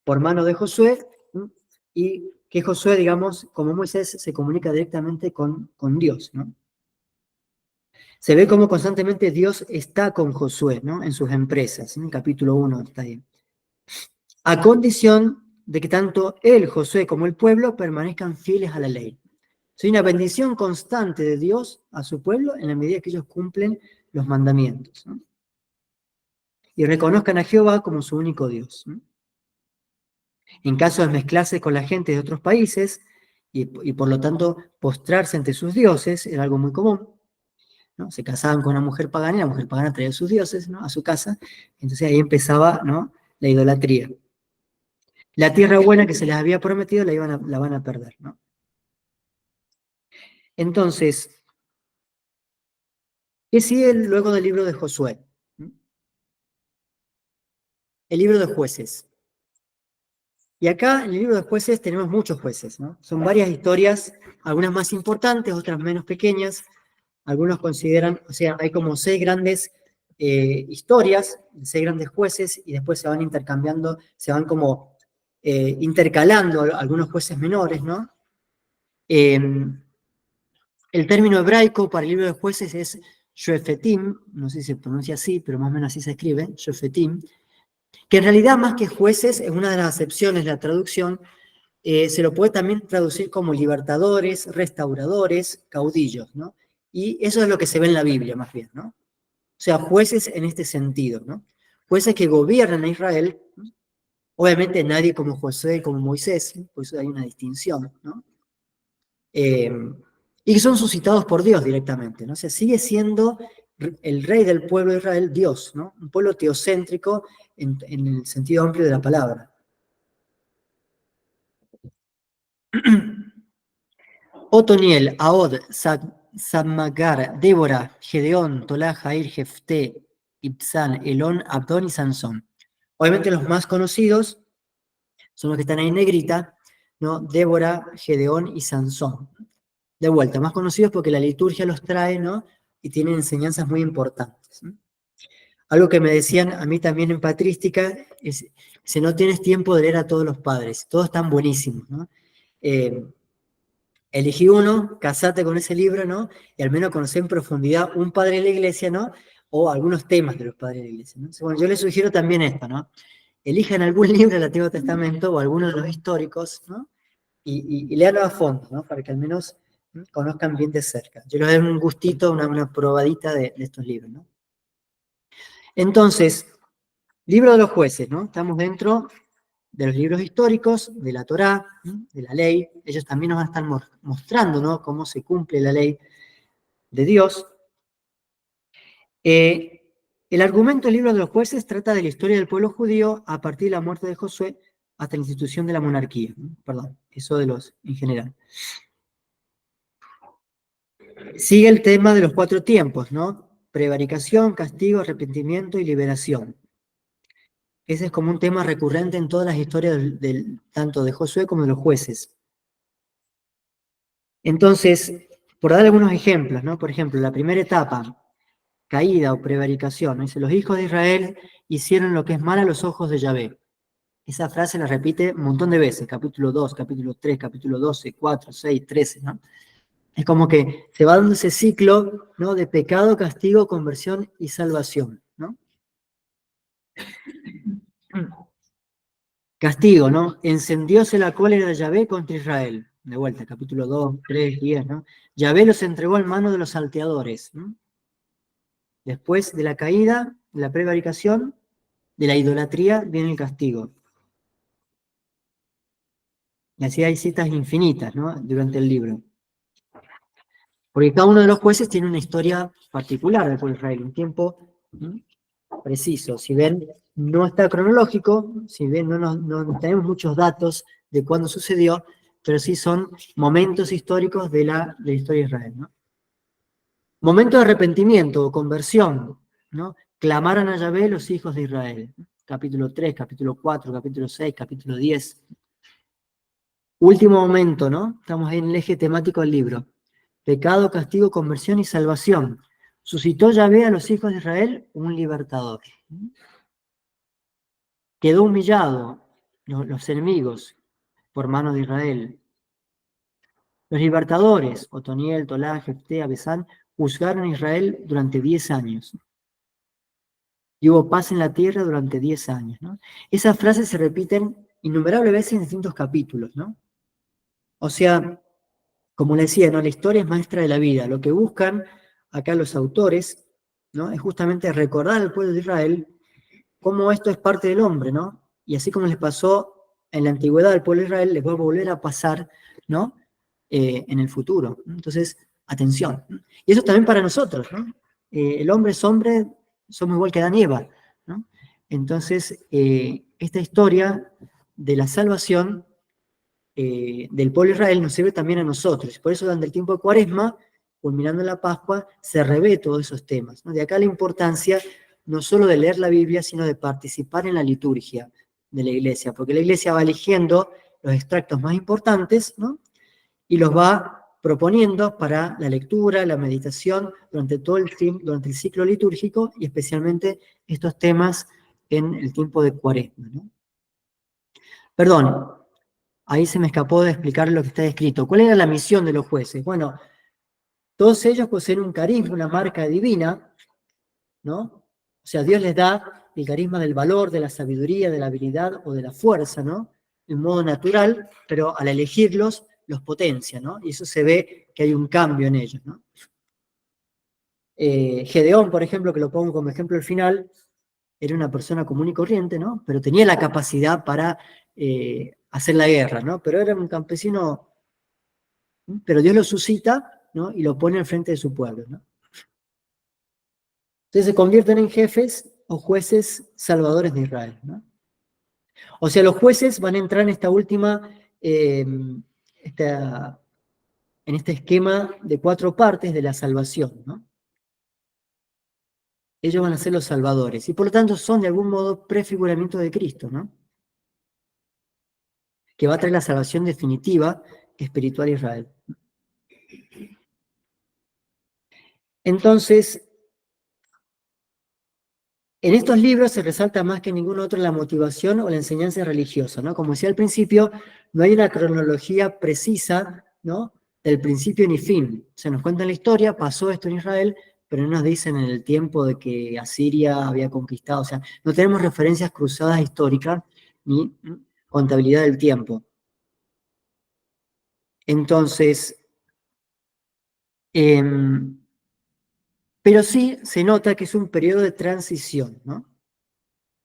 Por mano de Josué, ¿no? Y que Josué, digamos, como Moisés, se comunica directamente con Dios, ¿no? Se ve como constantemente Dios está con Josué, ¿no? En sus empresas, en el capítulo 1 está ahí. A condición de que tanto él, Josué, como el pueblo permanezcan fieles a la ley. Es una bendición constante de Dios a su pueblo en la medida que ellos cumplen los mandamientos, ¿no? Y reconozcan a Jehová como su único Dios, ¿no? En caso de mezclarse con la gente de otros países y por lo tanto postrarse ante sus dioses, era algo muy común, ¿no? Se casaban con una mujer pagana y la mujer pagana traía a sus dioses, ¿no? A su casa, entonces ahí empezaba, ¿no? La idolatría. La tierra buena que se les había prometido la van a perder, ¿no? Entonces, ¿qué sigue luego del libro de Josué? El libro de Jueces. Y acá en el libro de Jueces tenemos muchos jueces, ¿no? Son varias historias, algunas más importantes, otras menos pequeñas. Algunos consideran, o sea, hay como 6 grandes historias, 6 grandes jueces, y después se van intercambiando, se van como intercalando algunos jueces menores, ¿no? El término hebraico para el libro de jueces es Shofetim, no sé si se pronuncia así, pero más o menos así se escribe, Shofetim, que en realidad más que jueces es una de las acepciones de la traducción. Se lo puede también traducir como libertadores, restauradores, caudillos, ¿no? Y eso es lo que se ve en la Biblia más bien, ¿no? O sea, jueces en este sentido, ¿no? Jueces que gobiernan a Israel, ¿no? Obviamente nadie como José, como Moisés, ¿no? Por eso hay una distinción, ¿no? Y que son suscitados por Dios directamente, ¿no? O sea, sigue siendo el rey del pueblo de Israel Dios, ¿no? Un pueblo teocéntrico en el sentido amplio de la palabra. Otoniel, Ahod, Sammagar, Débora, Gedeón, Tolá, Jair, Jefté, Ibzán, Elón, Abdón y Sansón. Obviamente los más conocidos son los que están ahí en negrita, ¿no? Débora, Gedeón y Sansón. De vuelta, más conocidos porque la liturgia los trae, ¿no? Y tienen enseñanzas muy importantes, ¿no? Algo que me decían a mí también en patrística es, si no tienes tiempo de leer a todos los padres, todos están buenísimos, ¿no? Elegí uno, casate con ese libro, ¿no? Y al menos conocer en profundidad un padre de la iglesia, ¿no? O algunos temas de los padres de la iglesia, ¿no? Entonces, bueno, yo les sugiero también esto, ¿no? Elijan algún libro del Antiguo Testamento o alguno de los históricos, ¿no? Y léanlo a fondo, ¿no? Para que al menos conozcan bien de cerca. Yo les doy un gustito, una probadita de estos libros, ¿no? Entonces, libro de los jueces, ¿no? Estamos dentro de los libros históricos, de la Torá, de la ley. Ellos también nos van a estar mostrando, ¿no? Cómo se cumple la ley de Dios. El argumento del libro de los jueces trata de la historia del pueblo judío a partir de la muerte de Josué hasta la institución de la monarquía. Perdón, eso de los en general. Sigue el tema de los 4 tiempos, ¿no? Prevaricación, castigo, arrepentimiento y liberación. Ese es como un tema recurrente en todas las historias tanto de Josué como de los jueces. Entonces, por dar algunos ejemplos, ¿no? Por ejemplo, la primera etapa, caída o prevaricación, ¿no? Dice, los hijos de Israel hicieron lo que es mal a los ojos de Yahvé. Esa frase la repite un montón de veces, capítulo 2, capítulo 3, capítulo 12, 4, 6, 13, ¿no? Es como que se va dando ese ciclo, ¿no? De pecado, castigo, conversión y salvación, ¿no? Castigo, ¿no? Encendióse la cólera de Yahvé contra Israel. De vuelta, capítulo 2, 3, 10, ¿no? Yahvé los entregó en manos de los salteadores, ¿no? Después de la caída, de la prevaricación, de la idolatría, viene el castigo. Y así hay citas infinitas, ¿no? Durante el libro. Porque cada uno de los jueces tiene una historia particular del pueblo de Israel, un tiempo preciso. Si ven, no está cronológico, si ven, no tenemos muchos datos de cuándo sucedió, pero sí son momentos históricos de la historia de Israel, ¿no? Momento de arrepentimiento o conversión, ¿no? Clamaron a Yahvé los hijos de Israel. Capítulo 3, capítulo 4, capítulo 6, capítulo 10. Último momento, ¿no? Estamos ahí en el eje temático del libro. Pecado, castigo, conversión y salvación. Suscitó Yahvé a los hijos de Israel un libertador. Quedó humillado los enemigos por mano de Israel. Los libertadores, Otoniel, Tolá, Jefté, Abesán, juzgaron a Israel durante 10 años. Y hubo paz en la tierra durante 10 años, ¿no? Esas frases se repiten innumerables veces en distintos capítulos, ¿no? O sea, como le decía, ¿no? La historia es maestra de la vida. Lo que buscan acá los autores, ¿no? Es justamente recordar al pueblo de Israel cómo esto es parte del hombre, ¿no? Y así como les pasó en la antigüedad al pueblo de Israel, les va a volver a pasar, ¿no? En el futuro. Entonces, atención. Y eso también para nosotros, ¿no? El hombre es hombre, somos igual que Adán y Eva, ¿no? Entonces, esta historia de la salvación del pueblo de Israel nos sirve también a nosotros. Por eso, durante el tiempo de Cuaresma, culminando la Pascua, se revé todos esos temas, ¿no? De acá la importancia no solo de leer la Biblia, sino de participar en la liturgia de la iglesia, porque la iglesia va eligiendo los extractos más importantes, ¿no? Y los va proponiendo para la lectura, la meditación, durante el ciclo litúrgico, y especialmente estos temas en el tiempo de Cuaresma, ¿no? Perdón, ahí se me escapó de explicar lo que está escrito. ¿Cuál era la misión de los jueces? Bueno, todos ellos poseen un carisma, una marca divina, ¿no? O sea, Dios les da el carisma del valor, de la sabiduría, de la habilidad o de la fuerza, ¿no? De un modo natural, pero al elegirlos, los potencia, ¿no? Y eso se ve que hay un cambio en ellos, ¿no? Gedeón, por ejemplo, que lo pongo como ejemplo al final, era una persona común y corriente, ¿no? Pero tenía la capacidad para hacer la guerra, ¿no? Pero era un campesino, ¿no? Pero Dios lo suscita, ¿no? Y lo pone al frente de su pueblo, ¿no? Entonces se convierten en jefes o jueces salvadores de Israel, ¿no? O sea, los jueces van a entrar en esta última, en este esquema de 4 partes de la salvación, ¿no? Ellos van a ser los salvadores y por lo tanto son de algún modo prefiguramiento de Cristo, ¿no? Que va a traer la salvación definitiva espiritual a Israel. Entonces, en estos libros se resalta más que en ningún otro la motivación o la enseñanza religiosa, ¿no? Como decía al principio, no hay una cronología precisa, ¿no? Del principio ni fin. Se nos cuenta la historia, pasó esto en Israel, pero no nos dicen en el tiempo de que Asiria había conquistado. O sea, no tenemos referencias cruzadas históricas ni contabilidad del tiempo. Entonces, pero sí se nota que es un periodo de transición, ¿no?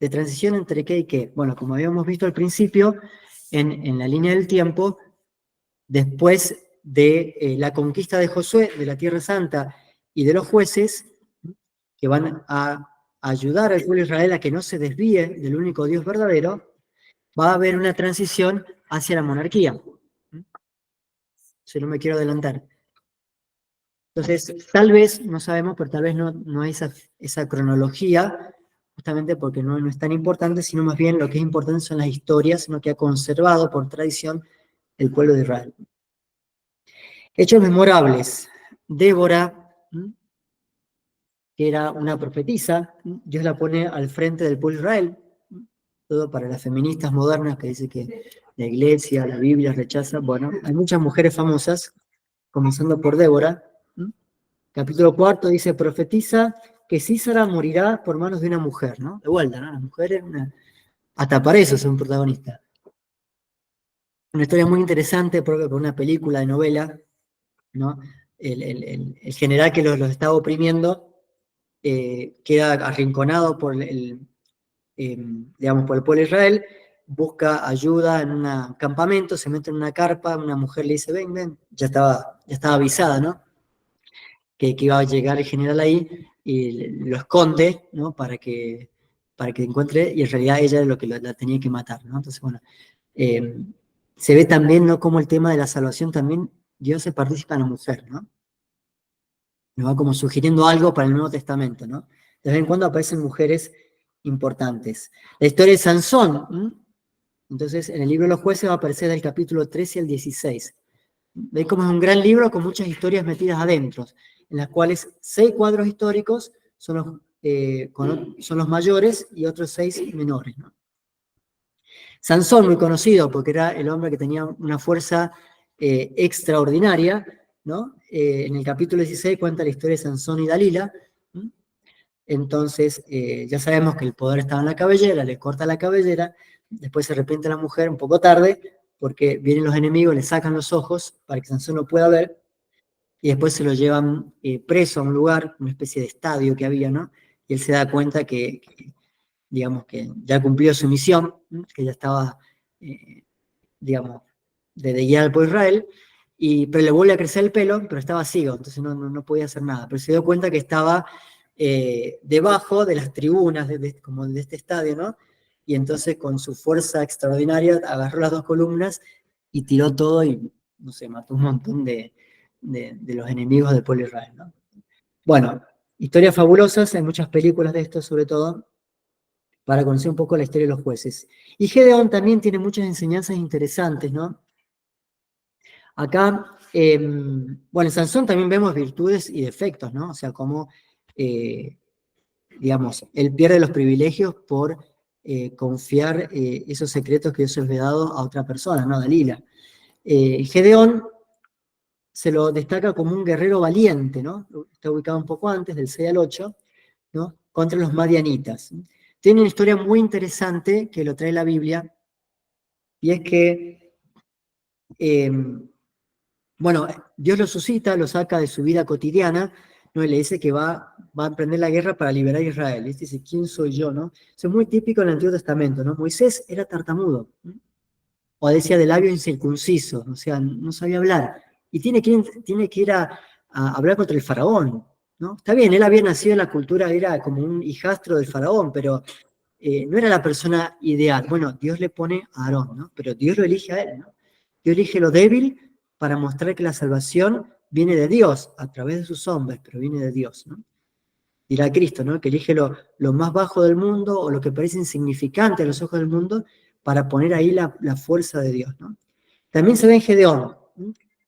¿De transición entre qué y qué? Bueno, como habíamos visto al principio, en la línea del tiempo, después de la conquista de Josué, de la Tierra Santa y de los jueces, que van a ayudar al pueblo de Israel a que no se desvíe del único Dios verdadero, va a haber una transición hacia la monarquía. Si no me quiero adelantar. Entonces, tal vez, no sabemos, pero tal vez no hay esa cronología, justamente porque no es tan importante, sino más bien lo que es importante son las historias, ¿no? Que ha conservado por tradición el pueblo de Israel. Hechos memorables. Débora, que era una profetisa, Dios la pone al frente del pueblo de Israel, todo para las feministas modernas que dicen que la iglesia, la Biblia rechaza. Bueno, hay muchas mujeres famosas, comenzando por Débora. Capítulo 4 dice, profetiza que Sísara morirá por manos de una mujer, ¿no? De vuelta, ¿no? Las mujeres, hasta para eso son protagonistas. Una historia muy interesante, por una película de novela, ¿no? El general que los estaba oprimiendo queda arrinconado por digamos, por el pueblo de Israel, busca ayuda en un campamento, se mete en una carpa, una mujer le dice, ven, ya estaba avisada, ¿no? Que iba a llegar el general ahí y lo esconde, ¿no? Para que encuentre, y en realidad ella es lo que la tenía que matar, ¿no? Entonces, bueno, se ve también, ¿no? Como el tema de la salvación también, Dios se participa en la mujer, ¿no? Nos va como sugiriendo algo para el Nuevo Testamento, ¿no? De vez en cuando aparecen mujeres importantes. La historia de Sansón, entonces en el libro de los jueces va a aparecer del capítulo 13 al 16. ¿Veis cómo es un gran libro con muchas historias metidas adentro? en las cuales 6 cuadros históricos son los mayores y otros 6 menores, ¿no? Sansón, muy conocido porque era el hombre que tenía una fuerza extraordinaria, ¿no? En el capítulo 16 cuenta la historia de Sansón y Dalila. Entonces, ya sabemos que el poder estaba en la cabellera, le corta la cabellera, después se arrepiente la mujer un poco tarde, porque vienen los enemigos, le sacan los ojos para que Sansón no pueda ver, y después se lo llevan preso a un lugar, una especie de estadio que había, ¿no? Y él se da cuenta digamos, que ya cumplió su misión, ¿no? Que ya estaba, digamos, de guiar al pueblo de Israel, pero le vuelve a crecer el pelo, pero estaba ciego, entonces no podía hacer nada. Pero se dio cuenta que estaba debajo de las tribunas, como de este estadio, ¿no? Y entonces con su fuerza extraordinaria agarró las 2 columnas y tiró todo y, no sé, mató un montón de los enemigos del pueblo de Israel, ¿no? Bueno, historias fabulosas, hay muchas películas de esto, sobre todo, para conocer un poco la historia de los jueces. Y Gedeón también tiene muchas enseñanzas interesantes, ¿no? Acá, bueno, en Sansón también vemos virtudes y defectos, ¿no? O sea, cómo, digamos, él pierde los privilegios por confiar esos secretos que Dios se había dado a otra persona, ¿no? Dalila. Gedeón se lo destaca como un guerrero valiente, ¿no? Está ubicado un poco antes, del 6 al 8, ¿no? Contra los madianitas. Tiene una historia muy interesante que lo trae la Biblia, y es que, bueno, Dios lo suscita, lo saca de su vida cotidiana, ¿no? Y le dice que va a emprender la guerra para liberar a Israel. Y este dice, ¿quién soy yo, no? Eso es muy típico en el Antiguo Testamento, ¿no? Moisés era tartamudo, ¿no? O decía de labio incircunciso, o sea, no sabía hablar. Y tiene que ir a hablar contra el faraón, ¿no? Está bien, él había nacido en la cultura, era como un hijastro del faraón, pero no era la persona ideal. Bueno, Dios le pone a Aarón, ¿no? Pero Dios lo elige a él, ¿no? Dios elige lo débil para mostrar que la salvación viene de Dios, a través de sus hombres, pero viene de Dios, ¿no? Dirá Cristo, ¿no? Que elige lo más bajo del mundo o lo que parece insignificante a los ojos del mundo para poner ahí la fuerza de Dios, ¿no? También se ve en Gedeón.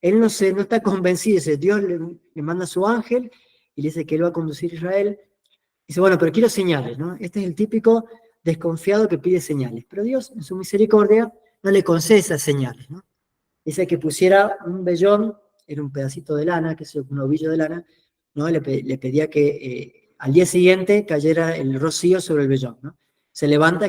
Él no está convencido, dice, Dios le manda a su ángel y le dice que él va a conducir a Israel. Dice, bueno, pero quiero señales, ¿no? Este es el típico desconfiado que pide señales. Pero Dios, en su misericordia, no le concede esas señales, ¿no? Dice que pusiera un vellón, era un pedacito de lana, que es un ovillo de lana, ¿no? Le pedía que al día siguiente cayera el rocío sobre el vellón, ¿no? Se levanta,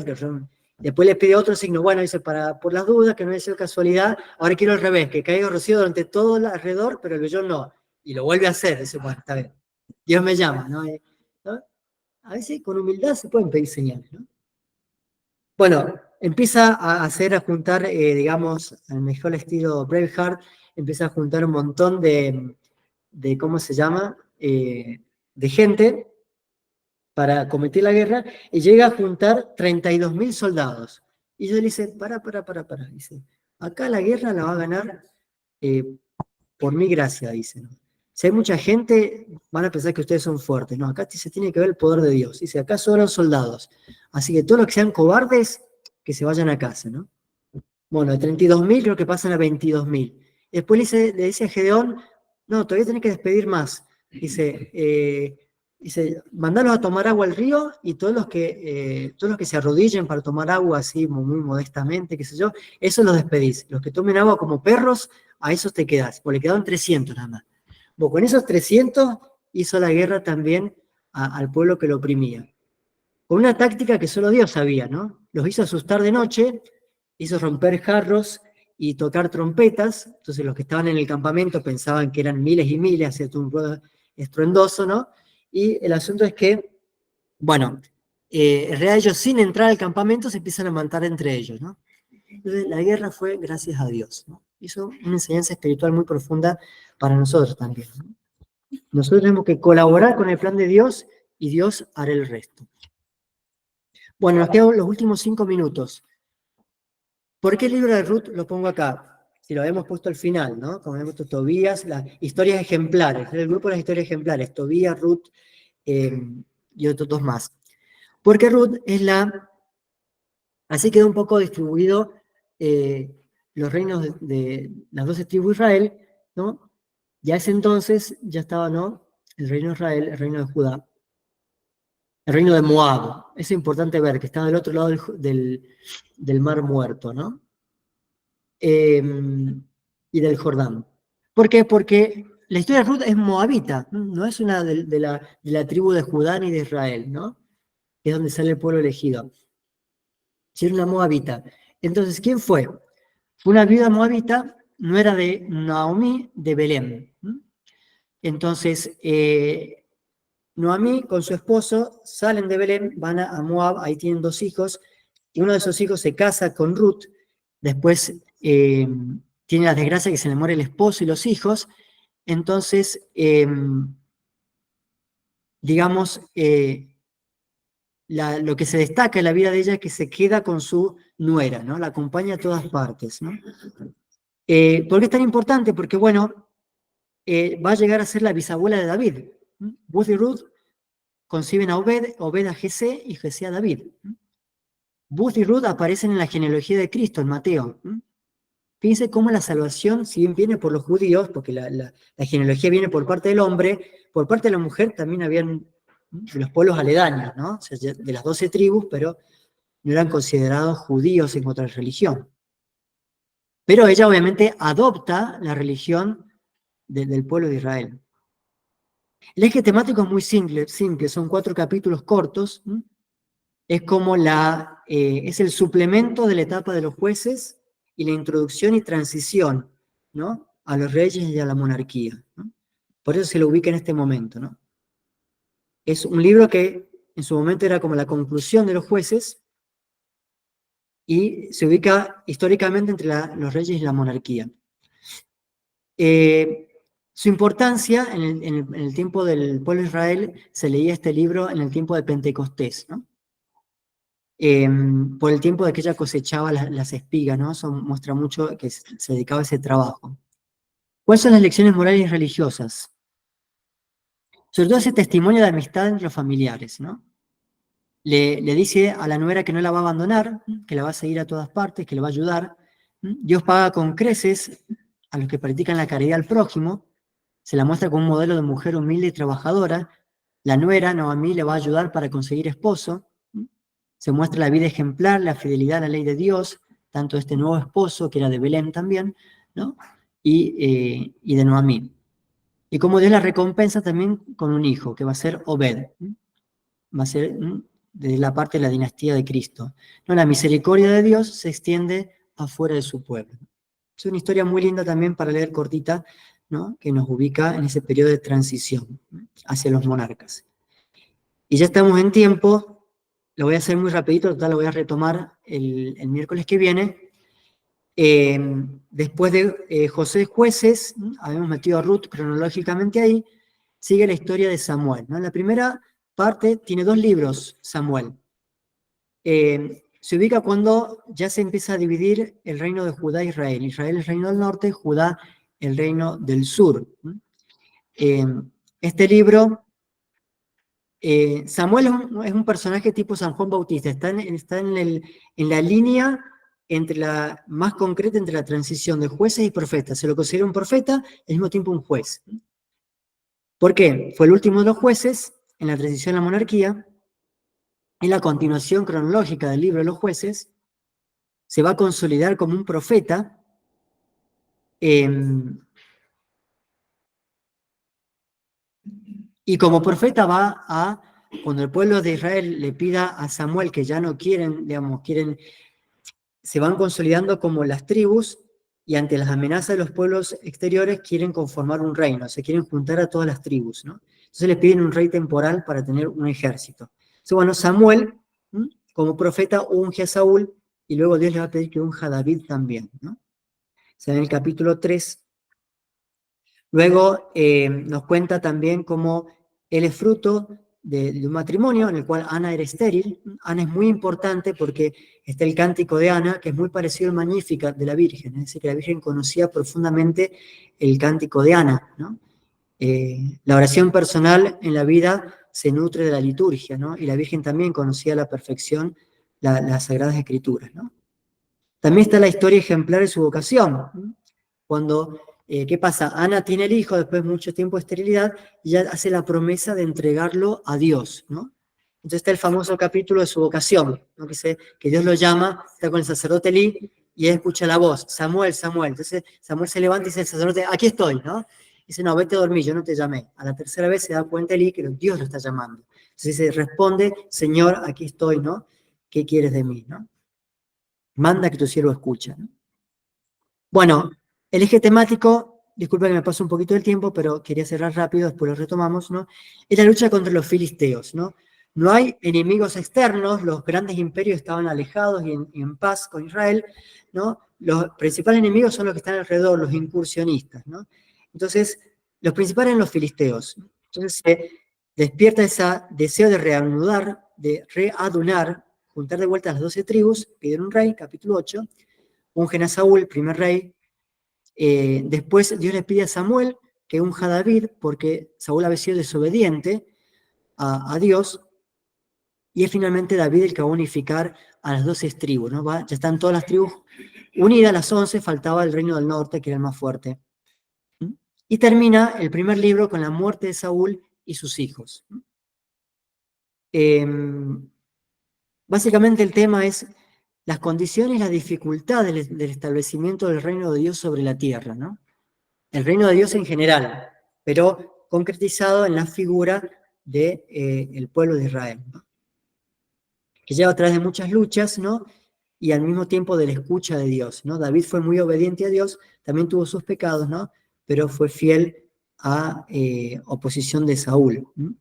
después le pide otro signo, bueno, dice, por las dudas, que no haya sido casualidad, ahora quiero al revés, que caiga el rocío durante todo el alrededor, pero el vellón no. Y lo vuelve a hacer, dice, bueno, está bien. Dios me llama, ¿no? A veces con humildad se pueden pedir señales, ¿no? Bueno, empieza a juntar, digamos, al mejor estilo Braveheart, empieza a juntar un montón de ¿cómo se llama? De gente para cometer la guerra, y llega a juntar 32.000 soldados. Y ellos le dicen, para. Dice, acá la guerra la va a ganar por mi gracia, dicen. Si hay mucha gente, van a pensar que ustedes son fuertes. No, acá se tiene que ver el poder de Dios. Dice, acá sobran soldados. Así que todos los que sean cobardes, que se vayan a casa, ¿no? Bueno, de 32.000 creo que pasan a 22.000. Después le dice a Gedeón, no, todavía tenés que despedir más. Dice, mandalos a tomar agua al río, y todos los que se arrodillen para tomar agua así muy modestamente, qué sé yo, esos los despedís. Los que tomen agua como perros, a esos te quedás. Porque le quedaron 300 nada más. Bueno, con esos 300 hizo la guerra también al pueblo que lo oprimía. Con una táctica que solo Dios sabía, ¿no? Los hizo asustar de noche, hizo romper jarros y tocar trompetas. Entonces los que estaban en el campamento pensaban que eran miles y miles, hacía todo un ruido estruendoso, ¿no? Y el asunto es que, bueno, en realidad ellos sin entrar al campamento se empiezan a matar entre ellos, ¿no? Entonces la guerra fue gracias a Dios, ¿no? Hizo una enseñanza espiritual muy profunda para nosotros también, ¿no? Nosotros tenemos que colaborar con el plan de Dios y Dios hará el resto. Bueno, nos quedan los últimos 5 minutos. ¿Por qué el libro de Ruth lo pongo acá? Si lo habíamos puesto al final, ¿no? Como habíamos puesto Tobías, las historias ejemplares, el grupo de las historias ejemplares, Tobías, Ruth y otros 2 más. Porque Ruth es así quedó un poco distribuido los reinos de las 12 tribus de Israel, ¿no? Ya ese entonces ya estaba, ¿no? el reino de Israel, el reino de Judá, el reino de Moab. Es importante ver que está del otro lado del Mar Muerto, ¿no? Y del Jordán. ¿Por qué? Porque la historia de Ruth es moabita, no es una de la tribu de Judá ni de Israel, ¿no? Que es donde sale el pueblo elegido. Sino una moabita. Entonces, ¿quién fue? Fue una viuda moabita, no era de Naomi, de Belén. Entonces, Noemí con su esposo salen de Belén, van a Moab, ahí tienen 2 hijos, y uno de esos hijos se casa con Ruth, después tiene la desgracia que se le muere el esposo y los hijos, entonces, digamos, lo que se destaca en la vida de ella es que se queda con su nuera, ¿no? La acompaña a todas partes, ¿no? ¿Por qué es tan importante? Porque, bueno, va a llegar a ser la bisabuela de David. Booth y Ruth conciben a Obed, Obed a Jesé y Jesé a David. Booth y Ruth aparecen en la genealogía de Cristo, en Mateo. Fíjense cómo la salvación, si bien viene por los judíos, porque la genealogía viene por parte del hombre, por parte de la mujer también habían de los pueblos aledaños, ¿no? O sea, de las 12 tribus, pero no eran considerados judíos en otra religión. Pero ella obviamente adopta la religión del pueblo de Israel. El eje temático es muy simple, son 4 capítulos cortos. Es como es el suplemento de la etapa de los jueces y la introducción y transición, ¿no? A los reyes y a la monarquía, ¿no? Por eso se lo ubica en este momento, ¿no? Es un libro que en su momento era como la conclusión de los jueces y se ubica históricamente entre los reyes y la monarquía. Su importancia en el tiempo del pueblo de Israel, se leía este libro en el tiempo de Pentecostés, ¿no? Por el tiempo de que ella cosechaba las espigas, ¿no? Eso muestra mucho que se dedicaba a ese trabajo. ¿Cuáles son las lecciones morales y religiosas? Sobre todo ese testimonio de amistad entre los familiares, ¿no? Le dice a la nuera que no la va a abandonar, que la va a seguir a todas partes, que le va a ayudar. Dios paga con creces a los que practican la caridad al prójimo, se la muestra como un modelo de mujer humilde y trabajadora. La nuera, Noemí, le va a ayudar para conseguir esposo. Se muestra la vida ejemplar, la fidelidad a la ley de Dios, tanto de este nuevo esposo, que era de Belén también, ¿no? Y de Noemí. Y como Dios la recompensa también con un hijo, que va a ser Obed. Va a ser de la parte de la dinastía de Cristo. ¿No? La misericordia de Dios se extiende afuera de su pueblo. Es una historia muy linda también para leer, cortita, ¿no? Que nos ubica en ese periodo de transición hacia los monarcas. Y ya estamos en tiempo, lo voy a hacer muy rapidito, total lo voy a retomar el miércoles que viene. Después de José Jueces, habíamos metido a Ruth cronológicamente ahí, sigue la historia de Samuel, ¿no? La primera parte tiene 2 libros, Samuel. Se ubica cuando ya se empieza a dividir el reino de Judá e Israel. Israel el reino del norte, Judá el reino del sur. Este libro, Samuel es un personaje tipo San Juan Bautista, está en la línea más concreta entre la transición de jueces y profetas. Se lo considera un profeta, al mismo tiempo un juez. ¿Por qué? Fue el último de los jueces en la transición a la monarquía. En la continuación cronológica del libro de los jueces, se va a consolidar como un profeta. Y como profeta cuando el pueblo de Israel le pida a Samuel que ya no quieren, digamos, se van consolidando como las tribus y ante las amenazas de los pueblos exteriores quieren conformar un reino, se quieren juntar a todas las tribus, ¿no? Entonces les piden un rey temporal para tener un ejército. Entonces, bueno, Samuel, como profeta, unge a Saúl y luego Dios le va a pedir que unja a David también, ¿no? O sea, en el capítulo 3. Luego nos cuenta también cómo él es fruto de un matrimonio en el cual Ana era estéril. Ana es muy importante porque está el cántico de Ana, que es muy parecido al Magnificat de la Virgen, es decir, que la Virgen conocía profundamente el cántico de Ana, ¿no? La oración personal en la vida se nutre de la liturgia, ¿no? Y la Virgen también conocía a la perfección las Sagradas Escrituras, ¿no? También está la historia ejemplar de su vocación, ¿no? Cuando ¿qué pasa? Ana tiene el hijo después de mucho tiempo de esterilidad y ya hace la promesa de entregarlo a Dios, ¿no? Entonces está el famoso capítulo de su vocación, ¿no? Que dice que Dios lo llama, está con el sacerdote Elí y él escucha la voz, Samuel, Samuel. Entonces Samuel se levanta y dice al sacerdote, aquí estoy, ¿no? Dice, no, vete a dormir, yo no te llamé. A la tercera vez se da cuenta Elí que Dios lo está llamando. Entonces dice, responde, Señor, aquí estoy, ¿no? ¿Qué quieres de mí, no? Manda que tu siervo escucha, ¿no? Bueno, el eje temático, disculpa que me paso un poquito del tiempo, pero quería cerrar rápido, después lo retomamos, ¿no? Es la lucha contra los filisteos, ¿no? No hay enemigos externos, los grandes imperios estaban alejados y en paz con Israel, ¿no? Los principales enemigos son los que están alrededor, los incursionistas, ¿no? Entonces, los principales eran los filisteos. Entonces, se despierta ese deseo de reanudar, de readunar, juntar de vuelta a las 12 tribus, piden un rey, capítulo 8, ungen a Saúl, primer rey. Después Dios le pide a Samuel que unja a David, porque Saúl había sido desobediente a Dios, y es finalmente David el que va a unificar a las 12 tribus, ¿no? Ya están todas las tribus unidas, las 11, faltaba el reino del norte, que era el más fuerte. Y termina el primer libro con la muerte de Saúl y sus hijos. Básicamente el tema es las condiciones y las dificultades del establecimiento del reino de Dios sobre la tierra, ¿no? El reino de Dios en general, pero concretizado en la figura del pueblo de Israel, ¿no? Que lleva a través de muchas luchas, ¿no? Y al mismo tiempo de la escucha de Dios, ¿no? David fue muy obediente a Dios, también tuvo sus pecados, ¿no? Pero fue fiel a oposición de Saúl, ¿no?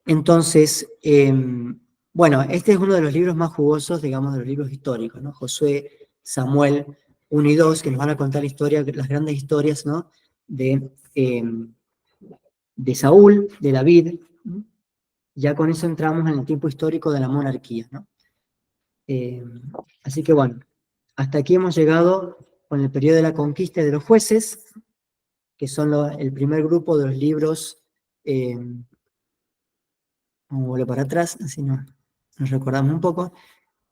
Entonces, bueno, este es uno de los libros más jugosos, digamos, de los libros históricos, ¿no? Josué, Samuel 1 y 2, que nos van a contar la historia, las grandes historias, ¿no? De Saúl, de David, ¿no? Ya con eso entramos en el tiempo histórico de la monarquía, ¿no? Así que bueno, hasta aquí hemos llegado con el periodo de la conquista de los jueces, que son el primer grupo de los libros. Vamos a volver para atrás, así nos recordamos un poco.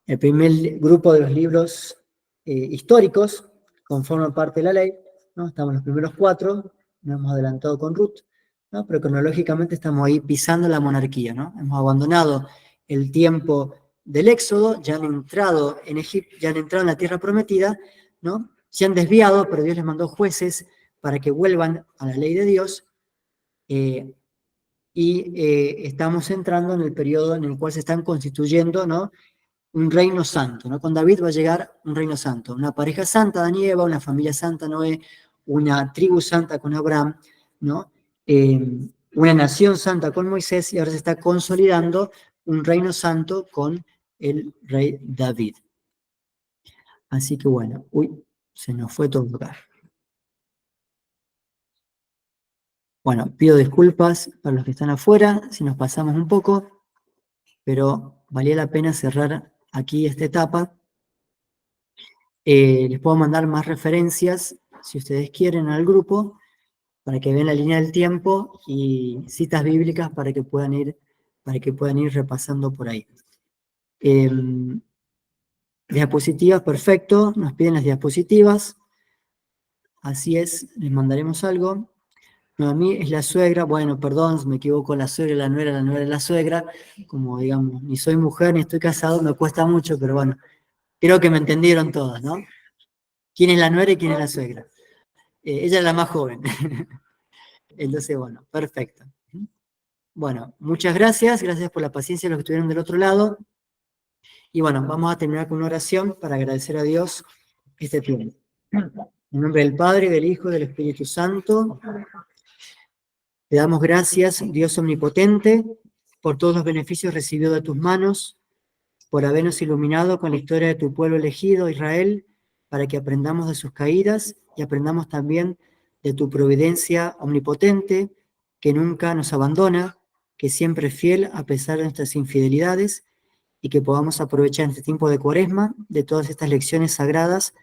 El primer grupo de los libros históricos conforman parte de la ley, ¿no? Estamos en los primeros 4, nos hemos adelantado con Ruth, ¿no? Pero cronológicamente estamos ahí pisando la monarquía, ¿no? Hemos abandonado el tiempo del Éxodo, ya han entrado en Egipto, ya han entrado en la tierra prometida, ¿no? Se han desviado, pero Dios les mandó jueces para que vuelvan a la ley de Dios, estamos entrando en el periodo en el cual se están constituyendo, ¿no? Un reino santo, ¿no? Con David va a llegar un reino santo, una pareja santa, Adán y Eva, una familia santa, Noé, una tribu santa con Abraham, ¿no? Una nación santa con Moisés, y ahora se está consolidando un reino santo con el rey David. Así que bueno, se nos fue todo lugar. Bueno, pido disculpas para los que están afuera, si nos pasamos un poco, pero valía la pena cerrar aquí esta etapa. Les puedo mandar más referencias, si ustedes quieren, al grupo, para que vean la línea del tiempo y citas bíblicas para que puedan ir repasando por ahí. Diapositivas, perfecto, nos piden las diapositivas. Así es, les mandaremos algo. No, a mí es la suegra, bueno, perdón, me equivoco, la suegra, la nuera es la suegra, como digamos, ni soy mujer ni estoy casado, me cuesta mucho, pero bueno, creo que me entendieron todas, ¿no? ¿Quién es la nuera y quién es la suegra? Ella es la más joven. Entonces, bueno, perfecto. Bueno, muchas gracias por la paciencia de los que estuvieron del otro lado. Y bueno, vamos a terminar con una oración para agradecer a Dios este tiempo. En nombre del Padre, del Hijo y del Espíritu Santo, te damos gracias, Dios omnipotente, por todos los beneficios recibidos de tus manos, por habernos iluminado con la historia de tu pueblo elegido, Israel, para que aprendamos de sus caídas y aprendamos también de tu providencia omnipotente, que nunca nos abandona, que siempre es fiel a pesar de nuestras infidelidades, y que podamos aprovechar en este tiempo de Cuaresma de todas estas lecciones sagradas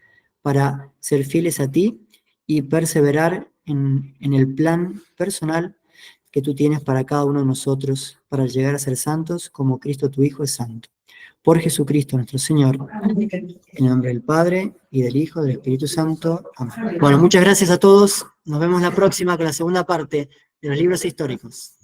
para ser fieles a ti y perseverar en el plan personal que tú tienes para cada uno de nosotros, para llegar a ser santos como Cristo tu Hijo es santo. Por Jesucristo nuestro Señor. En el nombre del Padre, y del Hijo, y del Espíritu Santo. Amén. Bueno, muchas gracias a todos. Nos vemos la próxima con la segunda parte de los libros históricos.